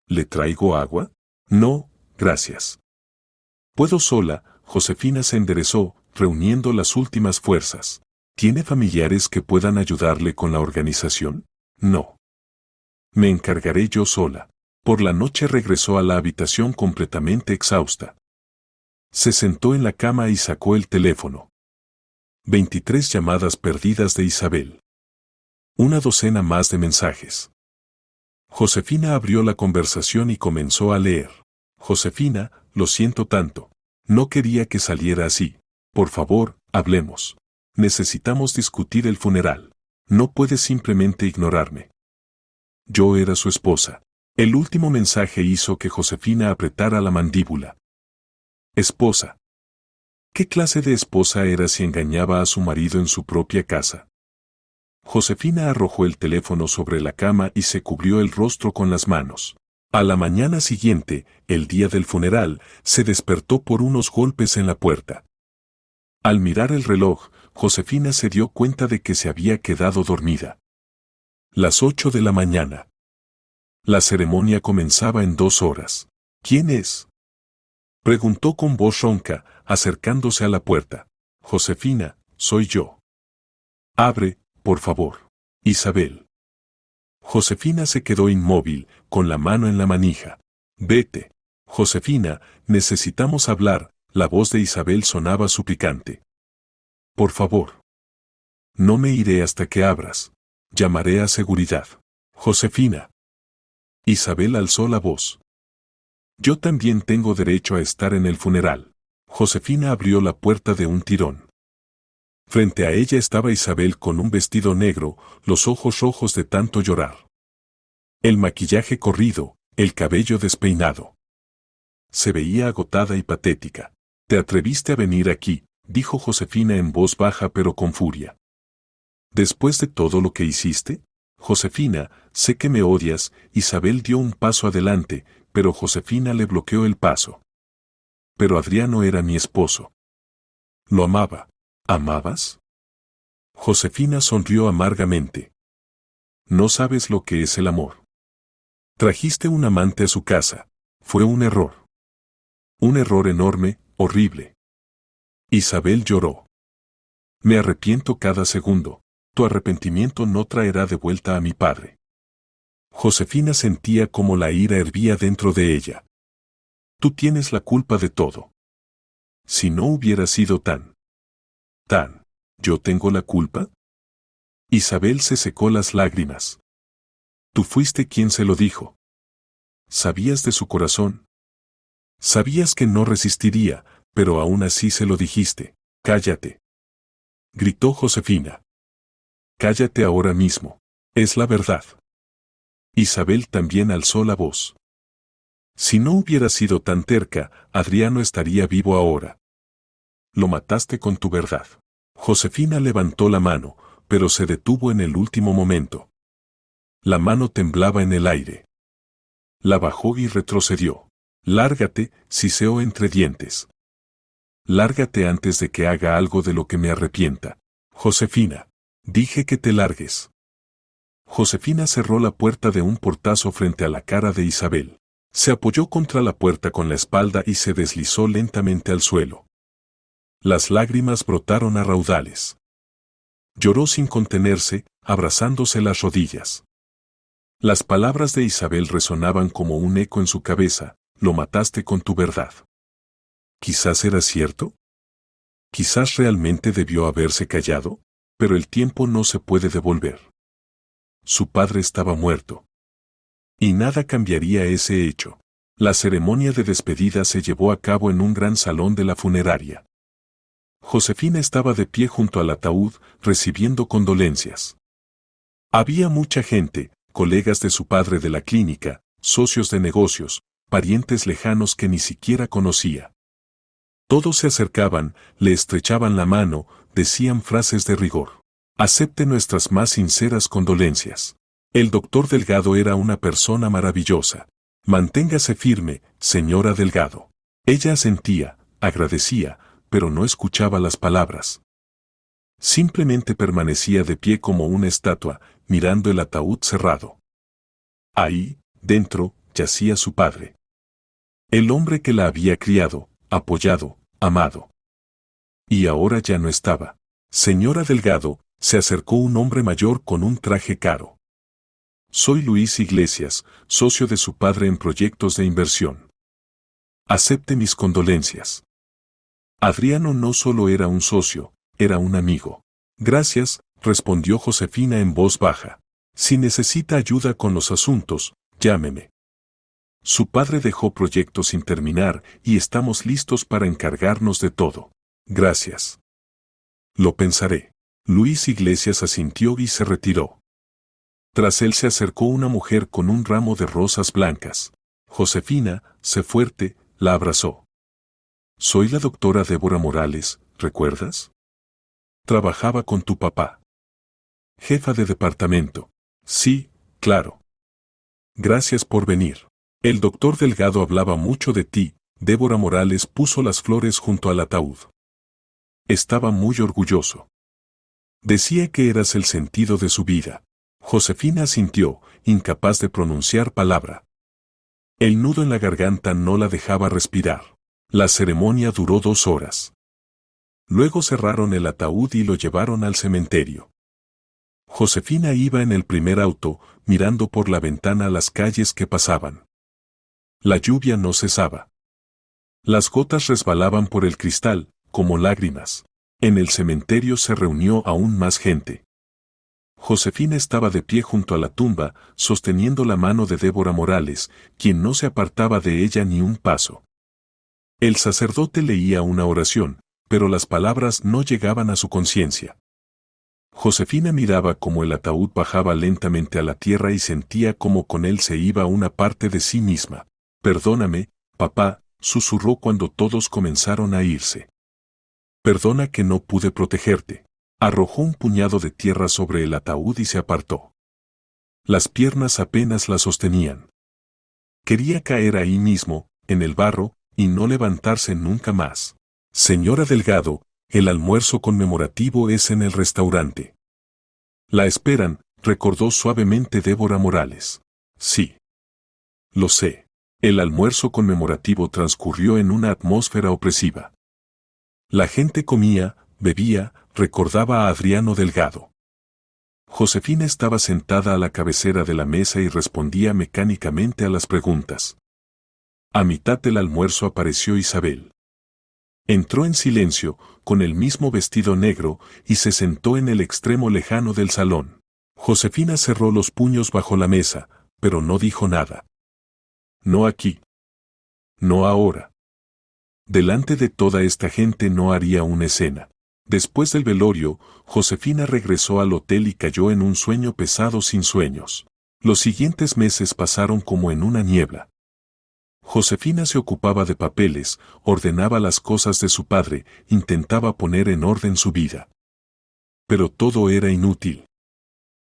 ¿Le traigo agua? No, gracias. Puedo sola. Josefina se enderezó, reuniendo las últimas fuerzas. ¿Tiene familiares que puedan ayudarle con la organización? No. Me encargaré yo sola. Por la noche regresó a la habitación completamente exhausta. Se sentó en la cama y sacó el teléfono. 23 llamadas perdidas de Isabel. Una docena más de mensajes. Josefina abrió la conversación y comenzó a leer. Josefina, lo siento tanto. No quería que saliera así. Por favor, hablemos. Necesitamos discutir el funeral. No puedes simplemente ignorarme. Yo era su esposa. El último mensaje hizo que Josefina apretara la mandíbula. Esposa. ¿Qué clase de esposa era si engañaba a su marido en su propia casa? Josefina arrojó el teléfono sobre la cama y se cubrió el rostro con las manos. A la mañana siguiente, el día del funeral, se despertó por unos golpes en la puerta. Al mirar el reloj, Josefina se dio cuenta de que se había quedado dormida. Las 8 de la mañana. La ceremonia comenzaba en 2 horas. ¿Quién es?, preguntó con voz ronca, acercándose a la puerta. Josefina, soy yo. Abre, por favor. Isabel. Josefina se quedó inmóvil, con la mano en la manija. Vete. Josefina, necesitamos hablar. La voz de Isabel sonaba suplicante. Por favor. No me iré hasta que abras. Llamaré a seguridad. Josefina. Isabel alzó la voz. Yo también tengo derecho a estar en el funeral. Josefina abrió la puerta de un tirón. Frente a ella estaba Isabel con un vestido negro, los ojos rojos de tanto llorar. El maquillaje corrido, el cabello despeinado. Se veía agotada y patética. «Te atreviste a venir aquí», dijo Josefina en voz baja pero con furia. «¿Después de todo lo que hiciste?» Josefina, sé que me odias. Isabel dio un paso adelante, pero Josefina le bloqueó el paso. Pero Adriano era mi esposo. Lo amaba. ¿Amabas? Josefina sonrió amargamente. No sabes lo que es el amor. Trajiste un amante a su casa. Fue un error. Un error enorme, horrible. Isabel lloró. Me arrepiento cada segundo. Tu arrepentimiento no traerá de vuelta a mi padre. Josefina sentía como la ira hervía dentro de ella. Tú tienes la culpa de todo. Si no hubiera sido tan. ¿Yo tengo la culpa? Isabel se secó las lágrimas. Tú fuiste quien se lo dijo. Sabías de su corazón. Sabías que no resistiría, pero aún así se lo dijiste. Cállate. Gritó Josefina. Cállate ahora mismo. Es la verdad. Isabel también alzó la voz. Si no hubiera sido tan terca, Adriano estaría vivo ahora. Lo mataste con tu verdad. Josefina levantó la mano, pero se detuvo en el último momento. La mano temblaba en el aire. La bajó y retrocedió. Lárgate, siseó entre dientes. Lárgate antes de que haga algo de lo que me arrepienta. Josefina, dije que te largues. Josefina cerró la puerta de un portazo frente a la cara de Isabel. Se apoyó contra la puerta con la espalda y se deslizó lentamente al suelo. Las lágrimas brotaron a raudales. Lloró sin contenerse, abrazándose las rodillas. Las palabras de Isabel resonaban como un eco en su cabeza. Lo mataste con tu verdad. Quizás era cierto. Quizás realmente debió haberse callado, pero el tiempo no se puede devolver. Su padre estaba muerto. Y nada cambiaría ese hecho. La ceremonia de despedida se llevó a cabo en un gran salón de la funeraria. Josefina estaba de pie junto al ataúd, recibiendo condolencias. Había mucha gente, colegas de su padre de la clínica, socios de negocios, parientes lejanos que ni siquiera conocía. Todos se acercaban, le estrechaban la mano, decían frases de rigor. Acepte nuestras más sinceras condolencias. El doctor Delgado era una persona maravillosa. Manténgase firme, señora Delgado. Ella asentía, agradecía, pero no escuchaba las palabras. Simplemente permanecía de pie como una estatua, mirando el ataúd cerrado. Ahí, dentro, yacía su padre. El hombre que la había criado, apoyado, amado. Y ahora ya no estaba. Señora Delgado, se acercó un hombre mayor con un traje caro. Soy Luis Iglesias, socio de su padre en proyectos de inversión. Acepte mis condolencias. Adriano no solo era un socio, era un amigo. Gracias, respondió Josefina en voz baja. Si necesita ayuda con los asuntos, llámeme. Su padre dejó proyectos sin terminar y estamos listos para encargarnos de todo. Gracias. Lo pensaré. Luis Iglesias asintió y se retiró. Tras él se acercó una mujer con un ramo de rosas blancas. Josefina, sé fuerte, la abrazó. Soy la doctora Débora Morales, ¿recuerdas? Trabajaba con tu papá. Jefa de departamento. Sí, claro. Gracias por venir. El doctor Delgado hablaba mucho de ti. Débora Morales puso las flores junto al ataúd. Estaba muy orgulloso. Decía que eras el sentido de su vida. Josefina asintió, incapaz de pronunciar palabra. El nudo en la garganta no la dejaba respirar. La ceremonia duró 2 horas. Luego cerraron el ataúd y lo llevaron al cementerio. Josefina iba en el primer auto, mirando por la ventana las calles que pasaban. La lluvia no cesaba. Las gotas resbalaban por el cristal, como lágrimas. En el cementerio se reunió aún más gente. Josefina estaba de pie junto a la tumba, sosteniendo la mano de Débora Morales, quien no se apartaba de ella ni un paso. El sacerdote leía una oración, pero las palabras no llegaban a su conciencia. Josefina miraba cómo el ataúd bajaba lentamente a la tierra y sentía cómo con él se iba una parte de sí misma. Perdóname, papá, susurró cuando todos comenzaron a irse. Perdona que no pude protegerte. Arrojó un puñado de tierra sobre el ataúd y se apartó. Las piernas apenas la sostenían. Quería caer ahí mismo, en el barro, y no levantarse nunca más. Señora Delgado, el almuerzo conmemorativo es en el restaurante. La esperan, recordó suavemente Débora Morales. Sí. Lo sé. El almuerzo conmemorativo transcurrió en una atmósfera opresiva. La gente comía, bebía, recordaba a Adriano Delgado. Josefina estaba sentada a la cabecera de la mesa y respondía mecánicamente a las preguntas. A mitad del almuerzo apareció Isabel. Entró en silencio, con el mismo vestido negro, y se sentó en el extremo lejano del salón. Josefina cerró los puños bajo la mesa, pero no dijo nada. No aquí. No ahora. Delante de toda esta gente no haría una escena. Después del velorio, Josefina regresó al hotel y cayó en un sueño pesado sin sueños. Los siguientes meses pasaron como en una niebla. Josefina se ocupaba de papeles, ordenaba las cosas de su padre, intentaba poner en orden su vida. Pero todo era inútil.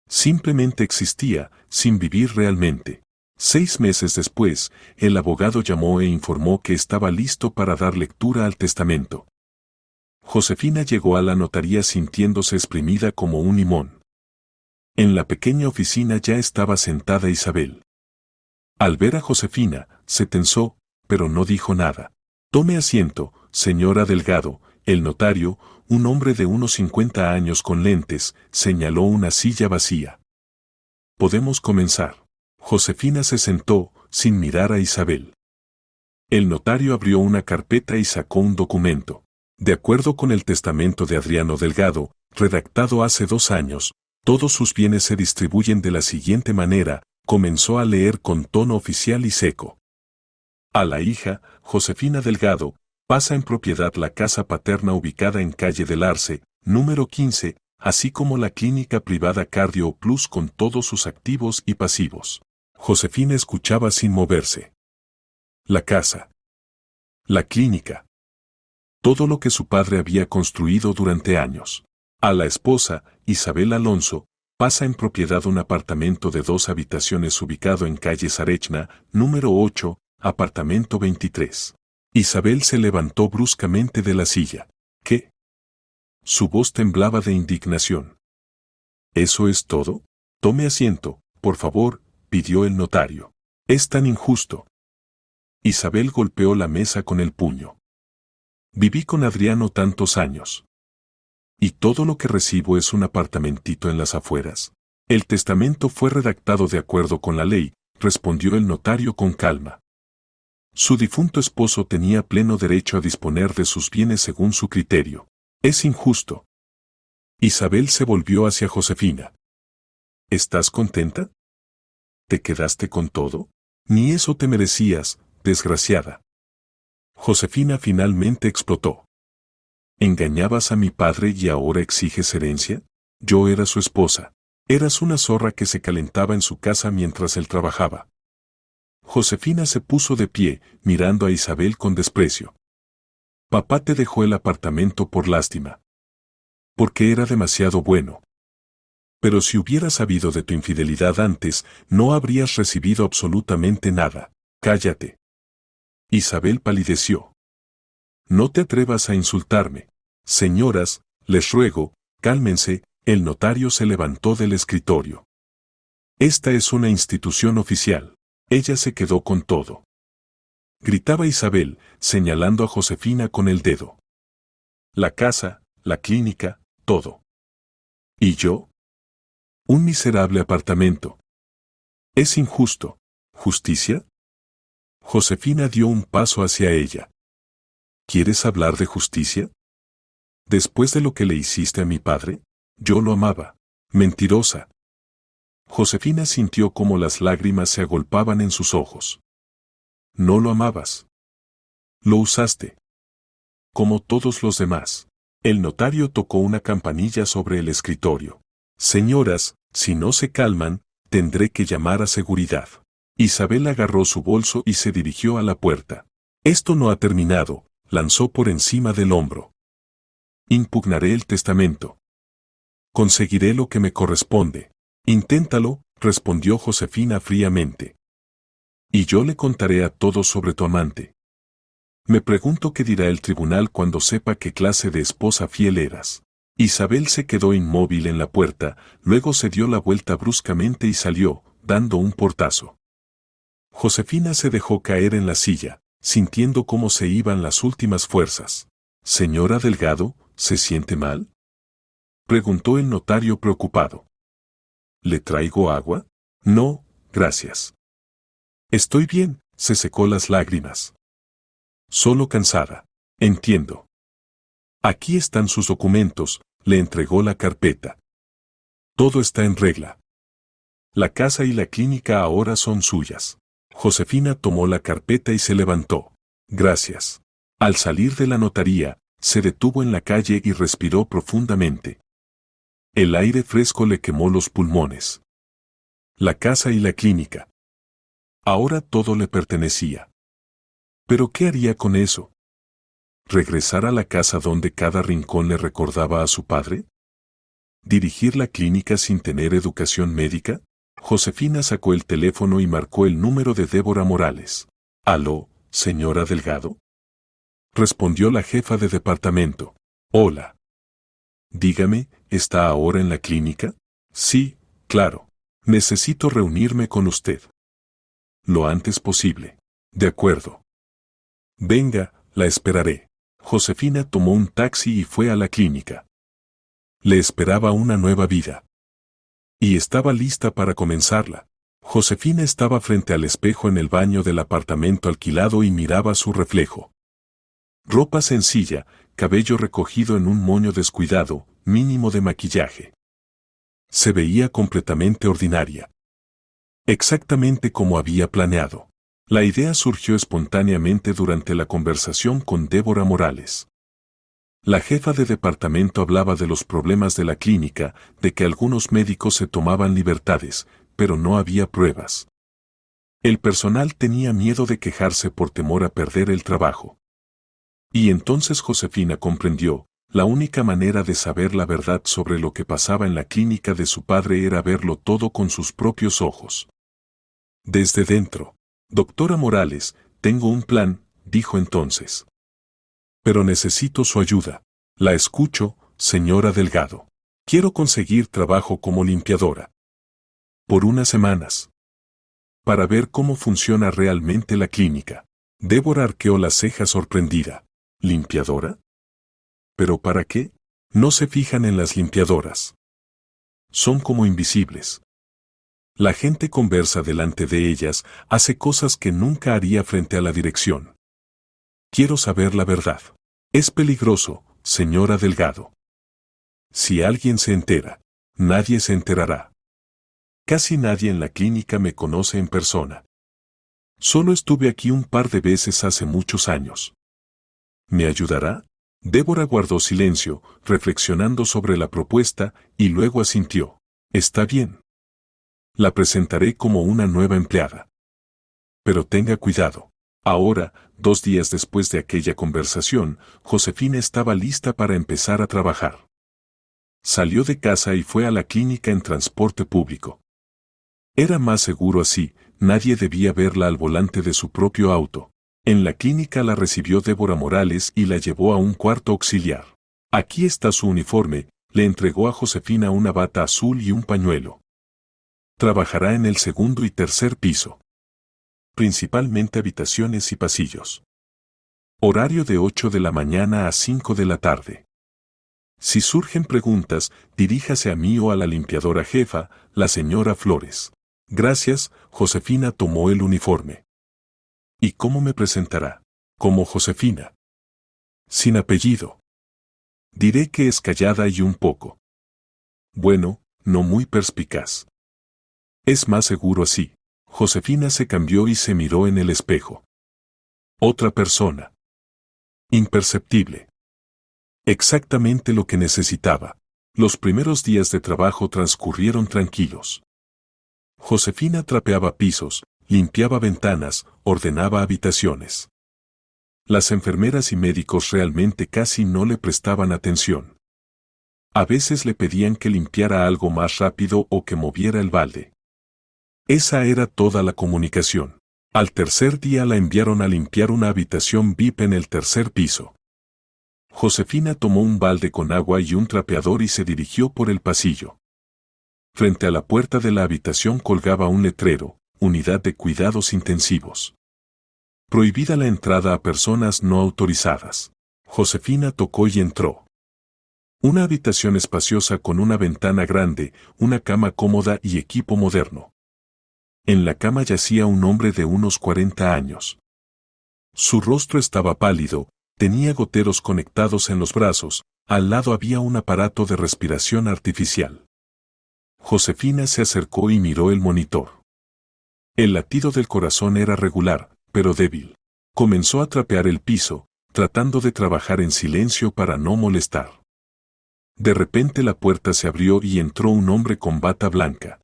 Simplemente existía, sin vivir realmente. 6 meses después, el abogado llamó e informó que estaba listo para dar lectura al testamento. Josefina llegó a la notaría sintiéndose exprimida como un limón. En la pequeña oficina ya estaba sentada Isabel. Al ver a Josefina, se tensó, pero no dijo nada. Tome asiento, señora Delgado. El notario, un hombre de unos 50 años con lentes, señaló una silla vacía. Podemos comenzar. Josefina se sentó, sin mirar a Isabel. El notario abrió una carpeta y sacó un documento. De acuerdo con el testamento de Adriano Delgado, redactado hace 2 años, todos sus bienes se distribuyen de la siguiente manera, comenzó a leer con tono oficial y seco. A la hija, Josefina Delgado, pasa en propiedad la casa paterna ubicada en calle del Arce, número 15, así como la clínica privada Cardio Plus con todos sus activos y pasivos. Josefina escuchaba sin moverse. La casa. La clínica. Todo lo que su padre había construido durante años. A la esposa, Isabel Alonso, pasa en propiedad un apartamento de 2 habitaciones ubicado en calle Zarechna, número 8, apartamento 23. Isabel se levantó bruscamente de la silla. ¿Qué? Su voz temblaba de indignación. ¿Eso es todo? Tome asiento, por favor, pidió el notario. Es tan injusto. Isabel golpeó la mesa con el puño. Viví con Adriano tantos años. Y todo lo que recibo es un apartamentito en las afueras. El testamento fue redactado de acuerdo con la ley, respondió el notario con calma. Su difunto esposo tenía pleno derecho a disponer de sus bienes según su criterio. Es injusto. Isabel se volvió hacia Josefina. ¿Estás contenta? ¿Te quedaste con todo? Ni eso te merecías, desgraciada. Josefina finalmente explotó. ¿Engañabas a mi padre y ahora exiges herencia? Yo era su esposa. Eras una zorra que se calentaba en su casa mientras él trabajaba. Josefina se puso de pie, mirando a Isabel con desprecio. Papá te dejó el apartamento por lástima. Porque era demasiado bueno. Pero si hubieras sabido de tu infidelidad antes, no habrías recibido absolutamente nada. Cállate. Isabel palideció. No te atrevas a insultarme. Señoras, les ruego, cálmense, el notario se levantó del escritorio. Esta es una institución oficial. Ella se quedó con todo. Gritaba Isabel, señalando a Josefina con el dedo. La casa, la clínica, todo. ¿Y yo? Un miserable apartamento. Es injusto. ¿Justicia? Josefina dio un paso hacia ella. ¿Quieres hablar de justicia? Después de lo que le hiciste a mi padre, yo lo amaba. Mentirosa. Josefina sintió cómo las lágrimas se agolpaban en sus ojos. No lo amabas. Lo usaste. Como todos los demás. El notario tocó una campanilla sobre el escritorio. Señoras, si no se calman, tendré que llamar a seguridad. Isabel agarró su bolso y se dirigió a la puerta. Esto no ha terminado, lanzó por encima del hombro. Impugnaré el testamento. Conseguiré lo que me corresponde. Inténtalo, respondió Josefina fríamente. Y yo le contaré a todos sobre tu amante. Me pregunto qué dirá el tribunal cuando sepa qué clase de esposa fiel eras. Isabel se quedó inmóvil en la puerta, luego se dio la vuelta bruscamente y salió, dando un portazo. Josefina se dejó caer en la silla, sintiendo cómo se iban las últimas fuerzas. Señora Delgado, ¿se siente mal? Preguntó el notario preocupado. ¿Le traigo agua? No, gracias. Estoy bien, se secó las lágrimas. Solo cansada. Entiendo. Aquí están sus documentos, le entregó la carpeta. Todo está en regla. La casa y la clínica ahora son suyas. Josefina tomó la carpeta y se levantó. Gracias. Al salir de la notaría, se detuvo en la calle y respiró profundamente. El aire fresco le quemó los pulmones. La casa y la clínica. Ahora todo le pertenecía. ¿Pero qué haría con eso? ¿Regresar a la casa donde cada rincón le recordaba a su padre? ¿Dirigir la clínica sin tener educación médica? Josefina sacó el teléfono y marcó el número de Débora Morales. ¿Aló, señora Delgado? Respondió la jefa de departamento. Hola. Dígame, ¿está ahora en la clínica? Sí, claro. Necesito reunirme con usted. Lo antes posible. De acuerdo. Venga, la esperaré. Josefina tomó un taxi y fue a la clínica. Le esperaba una nueva vida. Y estaba lista para comenzarla. Josefina estaba frente al espejo en el baño del apartamento alquilado y miraba su reflejo. Ropa sencilla, cabello recogido en un moño descuidado, mínimo de maquillaje. Se veía completamente ordinaria. Exactamente como había planeado. La idea surgió espontáneamente durante la conversación con Débora Morales. La jefa de departamento hablaba de los problemas de la clínica, de que algunos médicos se tomaban libertades, pero no había pruebas. El personal tenía miedo de quejarse por temor a perder el trabajo. Y entonces Josefina comprendió, La única manera de saber la verdad sobre lo que pasaba en la clínica de su padre era verlo todo con sus propios ojos. Desde dentro. Doctora Morales, tengo un plan, dijo entonces. Pero necesito su ayuda. La escucho, señora Delgado. Quiero conseguir trabajo como limpiadora. Por unas semanas. Para ver cómo funciona realmente la clínica. Débora arqueó las cejas sorprendida. ¿Limpiadora? ¿Pero para qué? No se fijan en las limpiadoras. Son como invisibles. La gente conversa delante de ellas, hace cosas que nunca haría frente a la dirección. Quiero saber la verdad. Es peligroso, señora Delgado. Si alguien se entera, nadie se enterará. Casi nadie en la clínica me conoce en persona. Solo estuve aquí un par de veces hace muchos años. ¿Me ayudará? Débora guardó silencio, reflexionando sobre la propuesta, y luego asintió. Está bien. La presentaré como una nueva empleada. Pero tenga cuidado. Ahora, 2 días después de aquella conversación, Josefina estaba lista para empezar a trabajar. Salió de casa y fue a la clínica en transporte público. Era más seguro así, nadie debía verla al volante de su propio auto. En la clínica la recibió Débora Morales y la llevó a un cuarto auxiliar. Aquí está su uniforme, le entregó a Josefina una bata azul y un pañuelo. Trabajará en el segundo y tercer piso. Principalmente habitaciones y pasillos. Horario de 8 de la mañana a 5 de la tarde. Si surgen preguntas, diríjase a mí o a la limpiadora jefa, la señora Flores. Gracias, Josefina tomó el uniforme. ¿Y cómo me presentará? Como Josefina. Sin apellido. Diré que es callada y un poco. Bueno, no muy perspicaz. Es más seguro así. Josefina se cambió y se miró en el espejo. Otra persona. Imperceptible. Exactamente lo que necesitaba. Los primeros días de trabajo transcurrieron tranquilos. Josefina trapeaba pisos, limpiaba ventanas, ordenaba habitaciones. Las enfermeras y médicos realmente casi no le prestaban atención. A veces le pedían que limpiara algo más rápido o que moviera el balde. Esa era toda la comunicación. Al tercer día la enviaron a limpiar una habitación VIP en el tercer piso. Josefina tomó un balde con agua y un trapeador y se dirigió por el pasillo. Frente a la puerta de la habitación colgaba un letrero, Unidad de Cuidados Intensivos. Prohibida la entrada a personas no autorizadas. Josefina tocó y entró. Una habitación espaciosa con una ventana grande, una cama cómoda y equipo moderno. En la cama yacía un hombre de unos 40 años. Su rostro estaba pálido, tenía goteros conectados en los brazos, al lado había un aparato de respiración artificial. Josefina se acercó y miró el monitor. El latido del corazón era regular, pero débil. Comenzó a trapear el piso, tratando de trabajar en silencio para no molestar. De repente la puerta se abrió y entró un hombre con bata blanca.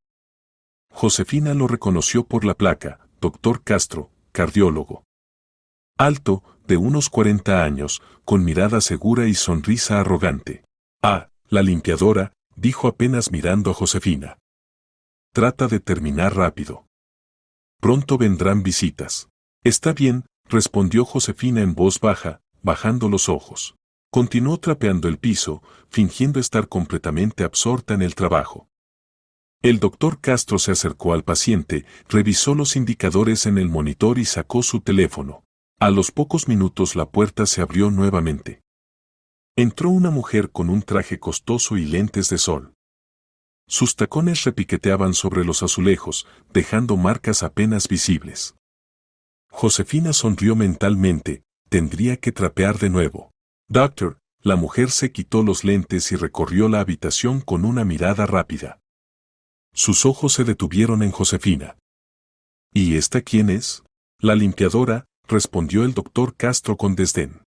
Josefina lo reconoció por la placa, Dr. Castro, cardiólogo. Alto, de unos 40 años, con mirada segura y sonrisa arrogante. Ah, la limpiadora, dijo apenas mirando a Josefina. Trata de terminar rápido. Pronto vendrán visitas. Está bien, respondió Josefina en voz baja, bajando los ojos. Continuó trapeando el piso, fingiendo estar completamente absorta en el trabajo. El doctor Castro se acercó al paciente, revisó los indicadores en el monitor y sacó su teléfono. A los pocos minutos la puerta se abrió nuevamente. Entró una mujer con un traje costoso y lentes de sol. Sus tacones repiqueteaban sobre los azulejos, dejando marcas apenas visibles. Josefina sonrió mentalmente, tendría que trapear de nuevo. Doctor, la mujer se quitó los lentes y recorrió la habitación con una mirada rápida. Sus ojos se detuvieron en Josefina. ¿Y esta quién es? La limpiadora, respondió el doctor Castro con desdén.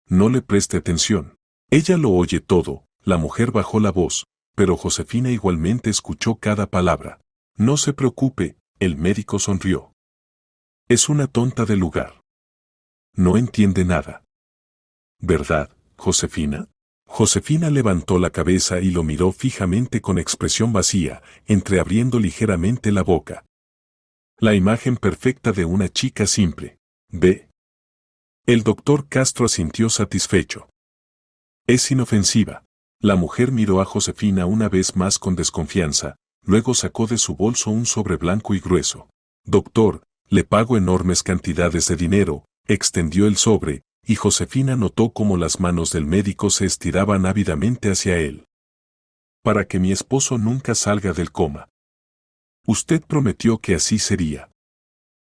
No le preste atención. Ella lo oye todo, la mujer bajó la voz, pero Josefina igualmente escuchó cada palabra. No se preocupe, el médico sonrió. Es una tonta del lugar. No entiende nada. ¿Verdad, Josefina? Josefina levantó la cabeza y lo miró fijamente con expresión vacía, entreabriendo ligeramente la boca. La imagen perfecta de una chica simple. ¿Ve? El doctor Castro asintió satisfecho. Es inofensiva. La mujer miró a Josefina una vez más con desconfianza, luego sacó de su bolso un sobre blanco y grueso. Doctor, le pago enormes cantidades de dinero, extendió el sobre, y Josefina notó cómo las manos del médico se estiraban ávidamente hacia él. Para que mi esposo nunca salga del coma. Usted prometió que así sería.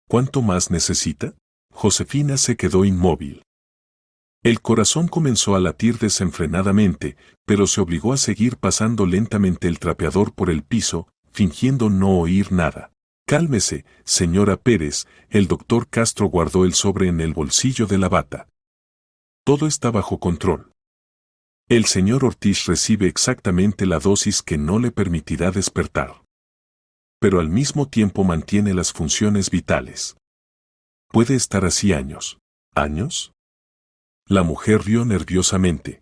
¿Cuánto más necesita? Josefina se quedó inmóvil. El corazón comenzó a latir desenfrenadamente, pero se obligó a seguir pasando lentamente el trapeador por el piso, fingiendo no oír nada. Cálmese, señora Pérez, el doctor Castro guardó el sobre en el bolsillo de la bata. Todo está bajo control. El señor Ortiz recibe exactamente la dosis que no le permitirá despertar. Pero al mismo tiempo mantiene las funciones vitales. Puede estar así años. ¿Años? La mujer rió nerviosamente.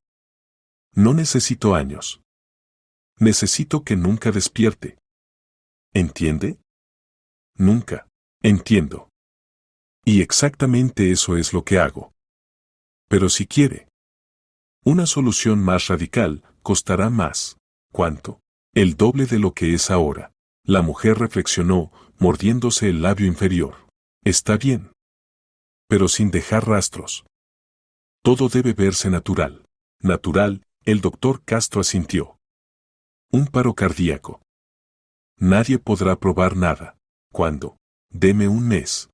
No necesito años. Necesito que nunca despierte. ¿Entiende? Nunca. Entiendo. Y exactamente eso es lo que hago. Pero si quiere. Una solución más radical costará más. ¿Cuánto? El doble de lo que es ahora. La mujer reflexionó, mordiéndose el labio inferior. Está bien. Pero sin dejar rastros. Todo debe verse natural. Natural, el doctor Castro asintió. Un paro cardíaco. Nadie podrá probar nada. ¿Cuándo? Deme un mes.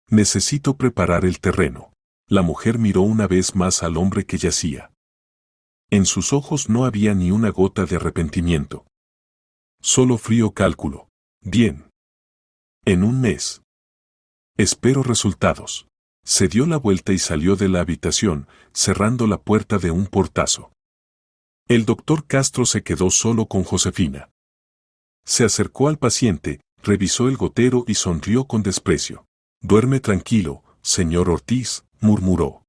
Necesito preparar el terreno. La mujer miró una vez más al hombre que yacía. En sus ojos no había ni una gota de arrepentimiento. Solo frío cálculo. Bien. En un mes. Espero resultados. Se dio la vuelta y salió de la habitación, cerrando la puerta de un portazo. El doctor Castro se quedó solo con Josefina. Se acercó al paciente, revisó el gotero y sonrió con desprecio. Duerme tranquilo, señor Ortiz, murmuró.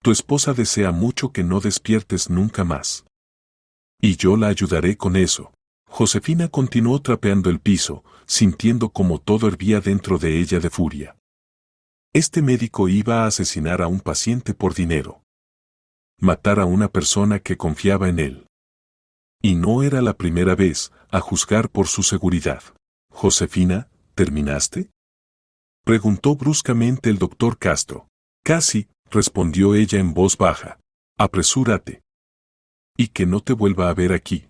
Tu esposa desea mucho que no despiertes nunca más. Y yo la ayudaré con eso. Josefina continuó trapeando el piso, sintiendo como todo hervía dentro de ella de furia. Este médico iba a asesinar a un paciente por dinero. Matar a una persona que confiaba en él. Y no era la primera vez, a juzgar por su seguridad. Josefina, ¿terminaste? Preguntó bruscamente el doctor Castro. Casi, respondió ella en voz baja. Apresúrate. Y que no te vuelva a ver aquí.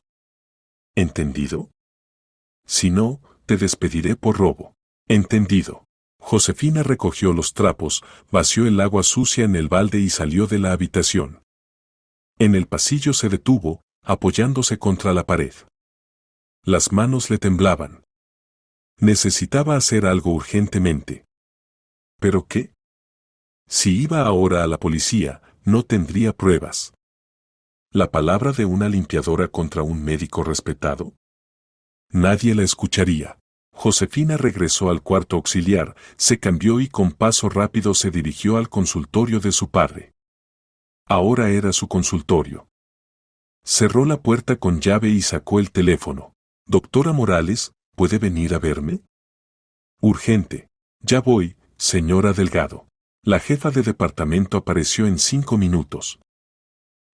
¿Entendido? Si no, te despediré por robo. Entendido. Josefina recogió los trapos, vació el agua sucia en el balde y salió de la habitación. En el pasillo se detuvo, apoyándose contra la pared. Las manos le temblaban. Necesitaba hacer algo urgentemente. ¿Pero qué? Si iba ahora a la policía, no tendría pruebas. ¿La palabra de una limpiadora contra un médico respetado? Nadie la escucharía. Josefina regresó al cuarto auxiliar, se cambió y con paso rápido se dirigió al consultorio de su padre. Ahora era su consultorio. Cerró la puerta con llave y sacó el teléfono. Doctora Morales, ¿puede venir a verme? Urgente. Ya voy, señora Delgado. La jefa de departamento apareció en 5 minutos.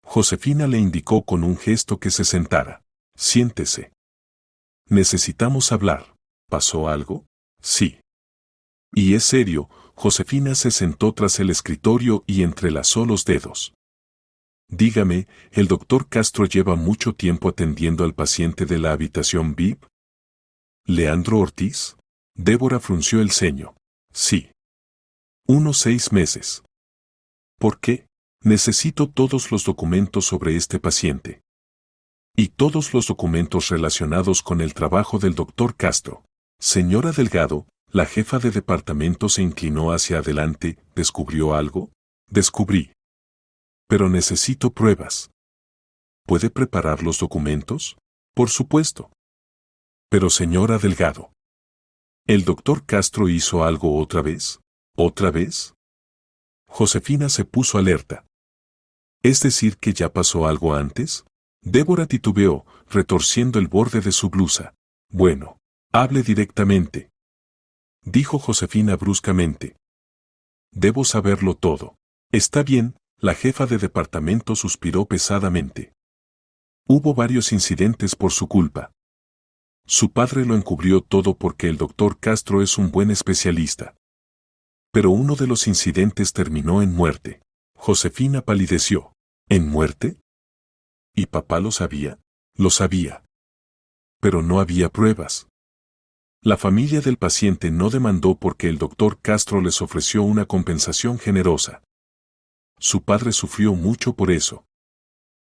Josefina le indicó con un gesto que se sentara. Siéntese. Necesitamos hablar. ¿Pasó algo? Sí. Y es serio. Josefina se sentó tras el escritorio y entrelazó los dedos. Dígame, ¿el doctor Castro lleva mucho tiempo atendiendo al paciente de la habitación VIP? ¿Leandro Ortiz? Débora frunció el ceño. Sí. Unos 6 meses. ¿Por qué? Necesito todos los documentos sobre este paciente. Y todos los documentos relacionados con el trabajo del doctor Castro. Señora Delgado, la jefa de departamento se inclinó hacia adelante. ¿Descubrió algo? Descubrí. Pero necesito pruebas. ¿Puede preparar los documentos? Por supuesto. Pero señora Delgado. ¿El doctor Castro hizo algo otra vez? ¿Otra vez? Josefina se puso alerta. ¿Es decir que ya pasó algo antes? Débora titubeó, retorciendo el borde de su blusa. Bueno, hable directamente, dijo Josefina bruscamente. Debo saberlo todo. Está bien, la jefa de departamento suspiró pesadamente. Hubo varios incidentes por su culpa. Su padre lo encubrió todo porque el doctor Castro es un buen especialista. Pero uno de los incidentes terminó en muerte. Josefina palideció. ¿En muerte? ¿Y papá lo sabía? Lo sabía. Pero no había pruebas. La familia del paciente no demandó porque el doctor Castro les ofreció una compensación generosa. Su padre sufrió mucho por eso.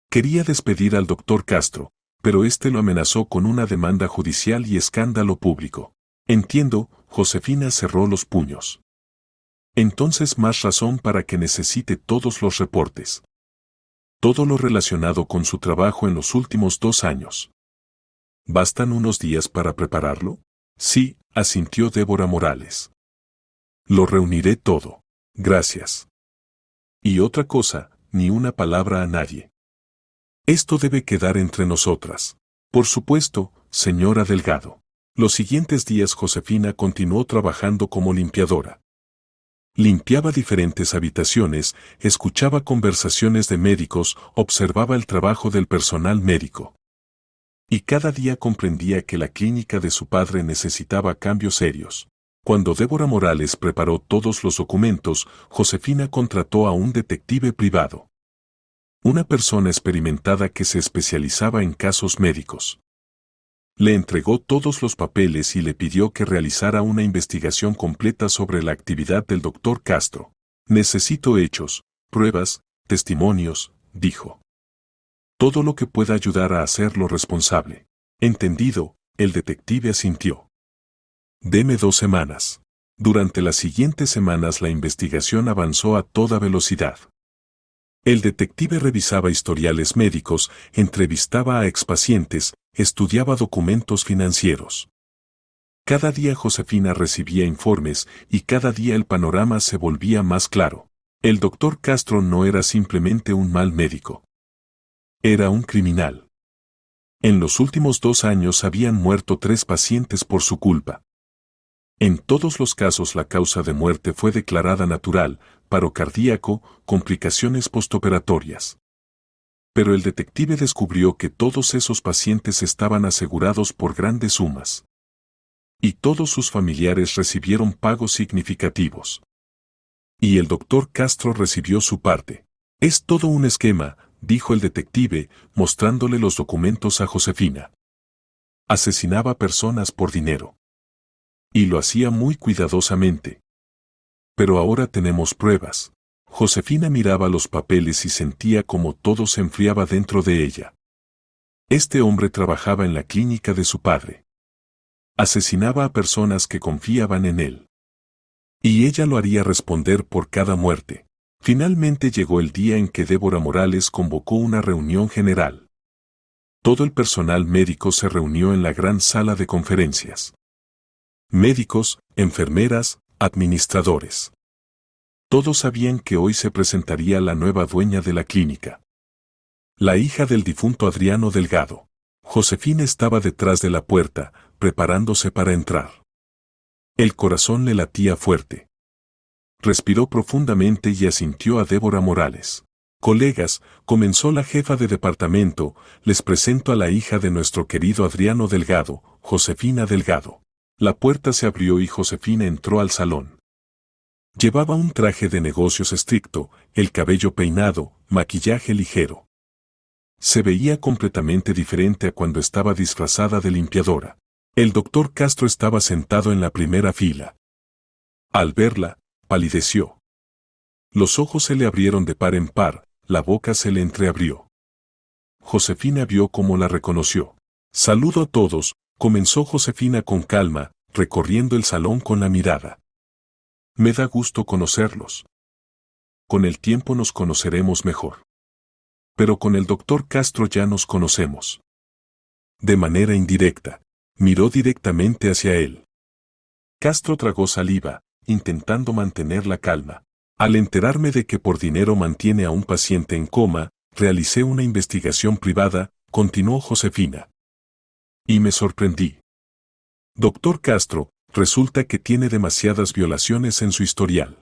Quería despedir al doctor Castro, pero éste lo amenazó con una demanda judicial y escándalo público. Entiendo, Josefina cerró los puños. Entonces más razón para que necesite todos los reportes. Todo lo relacionado con su trabajo en los últimos 2 años. ¿Bastan unos días para prepararlo? Sí, asintió Débora Morales. Lo reuniré todo. Gracias. Y otra cosa, ni una palabra a nadie. Esto debe quedar entre nosotras. Por supuesto, señora Delgado. Los siguientes días Josefina continuó trabajando como limpiadora. Limpiaba diferentes habitaciones, escuchaba conversaciones de médicos, observaba el trabajo del personal médico. Y cada día comprendía que la clínica de su padre necesitaba cambios serios. Cuando Débora Morales preparó todos los documentos, Josefina contrató a un detective privado. Una persona experimentada que se especializaba en casos médicos. Le entregó todos los papeles y le pidió que realizara una investigación completa sobre la actividad del doctor Castro. Necesito hechos, pruebas, testimonios, dijo. Todo lo que pueda ayudar a hacerlo responsable. Entendido, el detective asintió. Deme 2 semanas. Durante las siguientes semanas la investigación avanzó a toda velocidad. El detective revisaba historiales médicos, entrevistaba a expacientes, estudiaba documentos financieros. Cada día Josefina recibía informes y cada día el panorama se volvía más claro. El doctor Castro no era simplemente un mal médico. Era un criminal. En los últimos 2 años habían muerto 3 pacientes por su culpa. En todos los casos la causa de muerte fue declarada natural, paro cardíaco, complicaciones postoperatorias. Pero el detective descubrió que todos esos pacientes estaban asegurados por grandes sumas. Y todos sus familiares recibieron pagos significativos. Y el doctor Castro recibió su parte. Es todo un esquema, dijo el detective, mostrándole los documentos a Josefina. Asesinaba personas por dinero. Y lo hacía muy cuidadosamente. Pero ahora tenemos pruebas. Josefina miraba los papeles y sentía como todo se enfriaba dentro de ella. Este hombre trabajaba en la clínica de su padre. Asesinaba a personas que confiaban en él. Y ella lo haría responder por cada muerte. Finalmente llegó el día en que Débora Morales convocó una reunión general. Todo el personal médico se reunió en la gran sala de conferencias. Médicos, enfermeras, administradores. Todos sabían que hoy se presentaría la nueva dueña de la clínica. La hija del difunto Adriano Delgado. Josefina estaba detrás de la puerta, preparándose para entrar. El corazón le latía fuerte. Respiró profundamente y asintió a Débora Morales. Colegas, comenzó la jefa de departamento, les presento a la hija de nuestro querido Adriano Delgado, Josefina Delgado. La puerta se abrió y Josefina entró al salón. Llevaba un traje de negocios estricto, el cabello peinado, maquillaje ligero. Se veía completamente diferente a cuando estaba disfrazada de limpiadora. El doctor Castro estaba sentado en la primera fila. Al verla, palideció. Los ojos se le abrieron de par en par, la boca se le entreabrió. Josefina vio cómo la reconoció. Saludo a todos, comenzó Josefina con calma, recorriendo el salón con la mirada. Me da gusto conocerlos. Con el tiempo nos conoceremos mejor. Pero con el doctor Castro ya nos conocemos. De manera indirecta, miró directamente hacia él. Castro tragó saliva, intentando mantener la calma. Al enterarme de que por dinero mantiene a un paciente en coma, realicé una investigación privada, continuó Josefina. Y me sorprendí. Doctor Castro, resulta que tiene demasiadas violaciones en su historial.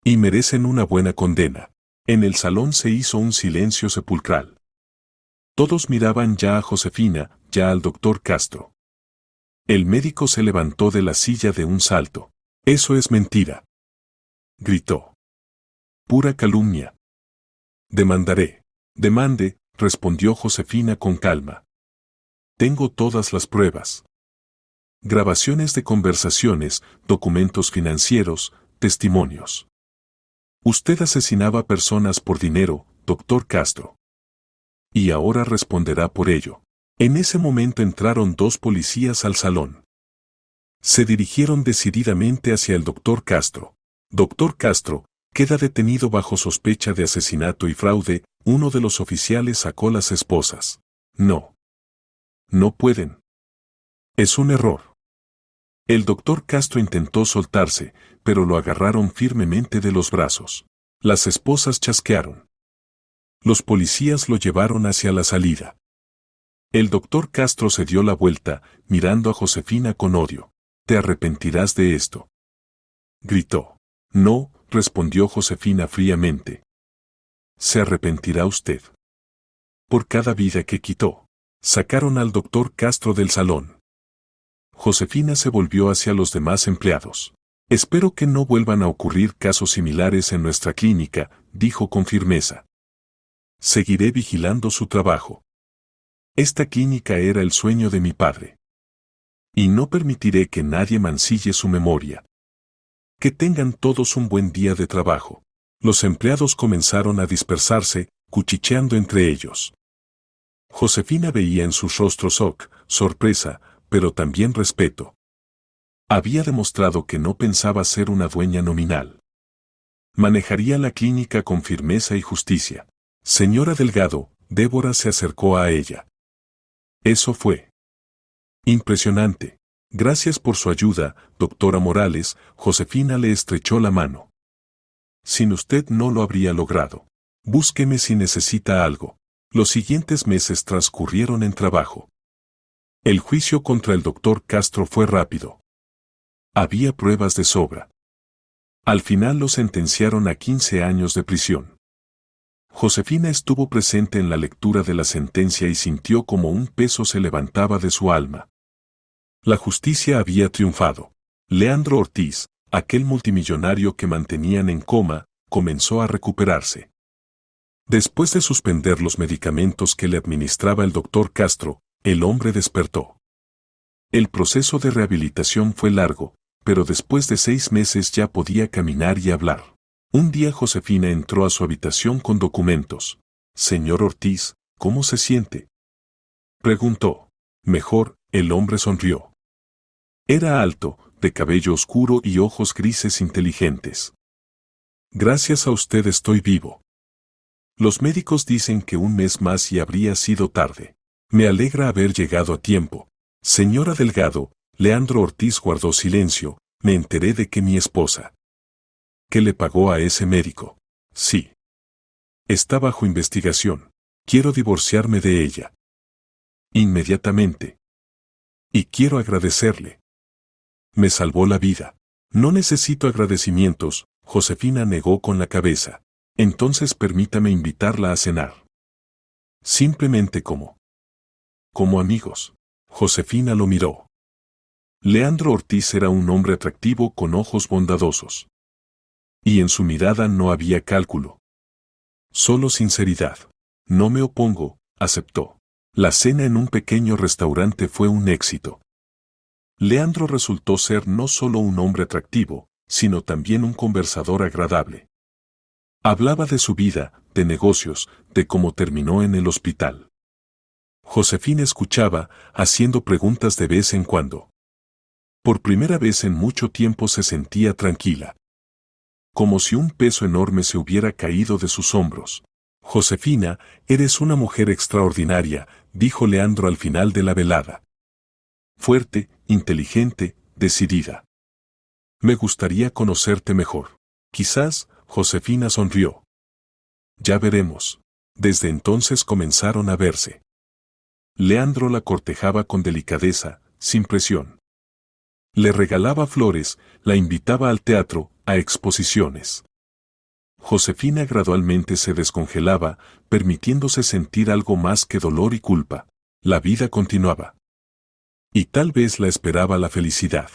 Y merecen una buena condena. En el salón se hizo un silencio sepulcral. Todos miraban ya a Josefina, ya al doctor Castro. El médico se levantó de la silla de un salto. Eso es mentira. Gritó. Pura calumnia. Demandaré. Demande, respondió Josefina con calma. Tengo todas las pruebas. Grabaciones de conversaciones, documentos financieros, testimonios. Usted asesinaba personas por dinero, doctor Castro. Y ahora responderá por ello. En ese momento entraron dos policías al salón. Se dirigieron decididamente hacia el doctor Castro. Doctor Castro, queda detenido bajo sospecha de asesinato y fraude. Uno de los oficiales sacó las esposas. No. No pueden. Es un error. El doctor Castro intentó soltarse, pero lo agarraron firmemente de los brazos. Las esposas chasquearon. Los policías lo llevaron hacia la salida. El doctor Castro se dio la vuelta, mirando a Josefina con odio. «Te arrepentirás de esto», gritó. «No», respondió Josefina fríamente. «Se arrepentirá usted. Por cada vida que quitó». Sacaron al doctor Castro del salón. Josefina se volvió hacia los demás empleados. «Espero que no vuelvan a ocurrir casos similares en nuestra clínica», dijo con firmeza. «Seguiré vigilando su trabajo. Esta clínica era el sueño de mi padre. Y no permitiré que nadie mancille su memoria. Que tengan todos un buen día de trabajo». Los empleados comenzaron a dispersarse, cuchicheando entre ellos. Josefina veía en sus rostros sorpresa, pero también respeto. Había demostrado que no pensaba ser una dueña nominal. Manejaría la clínica con firmeza y justicia. «Señora Delgado», Débora se acercó a ella. «Eso fue impresionante. Gracias por su ayuda, doctora Morales», Josefina le estrechó la mano. «Sin usted no lo habría logrado. Búsqueme si necesita algo». Los siguientes meses transcurrieron en trabajo. El juicio contra el doctor Castro fue rápido. Había pruebas de sobra. Al final lo sentenciaron a 15 años de prisión. Josefina estuvo presente en la lectura de la sentencia y sintió como un peso se levantaba de su alma. La justicia había triunfado. Leandro Ortiz, aquel multimillonario que mantenían en coma, comenzó a recuperarse. Después de suspender los medicamentos que le administraba el doctor Castro, el hombre despertó. El proceso de rehabilitación fue largo, pero después de 6 meses ya podía caminar y hablar. Un día Josefina entró a su habitación con documentos. «Señor Ortiz, ¿cómo se siente?», preguntó. «Mejor», el hombre sonrió. Era alto, de cabello oscuro y ojos grises inteligentes. «Gracias a usted estoy vivo. Los médicos dicen que un mes más y habría sido tarde. Me alegra haber llegado a tiempo. Señora Delgado», Leandro Ortiz guardó silencio, «me enteré de que mi esposa». «¿Qué le pagó a ese médico?». «Sí. Está bajo investigación. Quiero divorciarme de ella. Inmediatamente. Y quiero agradecerle. Me salvó la vida». «No necesito agradecimientos», Josefina negó con la cabeza. «Entonces permítame invitarla a cenar. Simplemente como amigos». Josefina lo miró. Leandro Ortiz era un hombre atractivo con ojos bondadosos. Y en su mirada no había cálculo. Solo sinceridad. «No me opongo», aceptó. La cena en un pequeño restaurante fue un éxito. Leandro resultó ser no solo un hombre atractivo, sino también un conversador agradable. Hablaba de su vida, de negocios, de cómo terminó en el hospital. Josefina escuchaba, haciendo preguntas de vez en cuando. Por primera vez en mucho tiempo se sentía tranquila. Como si un peso enorme se hubiera caído de sus hombros. «Josefina, eres una mujer extraordinaria», dijo Leandro al final de la velada. «Fuerte, inteligente, decidida. Me gustaría conocerte mejor. Quizás, Josefina sonrió. Ya veremos. Desde entonces comenzaron a verse. Leandro la cortejaba con delicadeza, sin presión. Le regalaba flores, la invitaba al teatro, a exposiciones. Josefina gradualmente se descongelaba, permitiéndose sentir algo más que dolor y culpa. La vida continuaba. Y tal vez la esperaba la felicidad.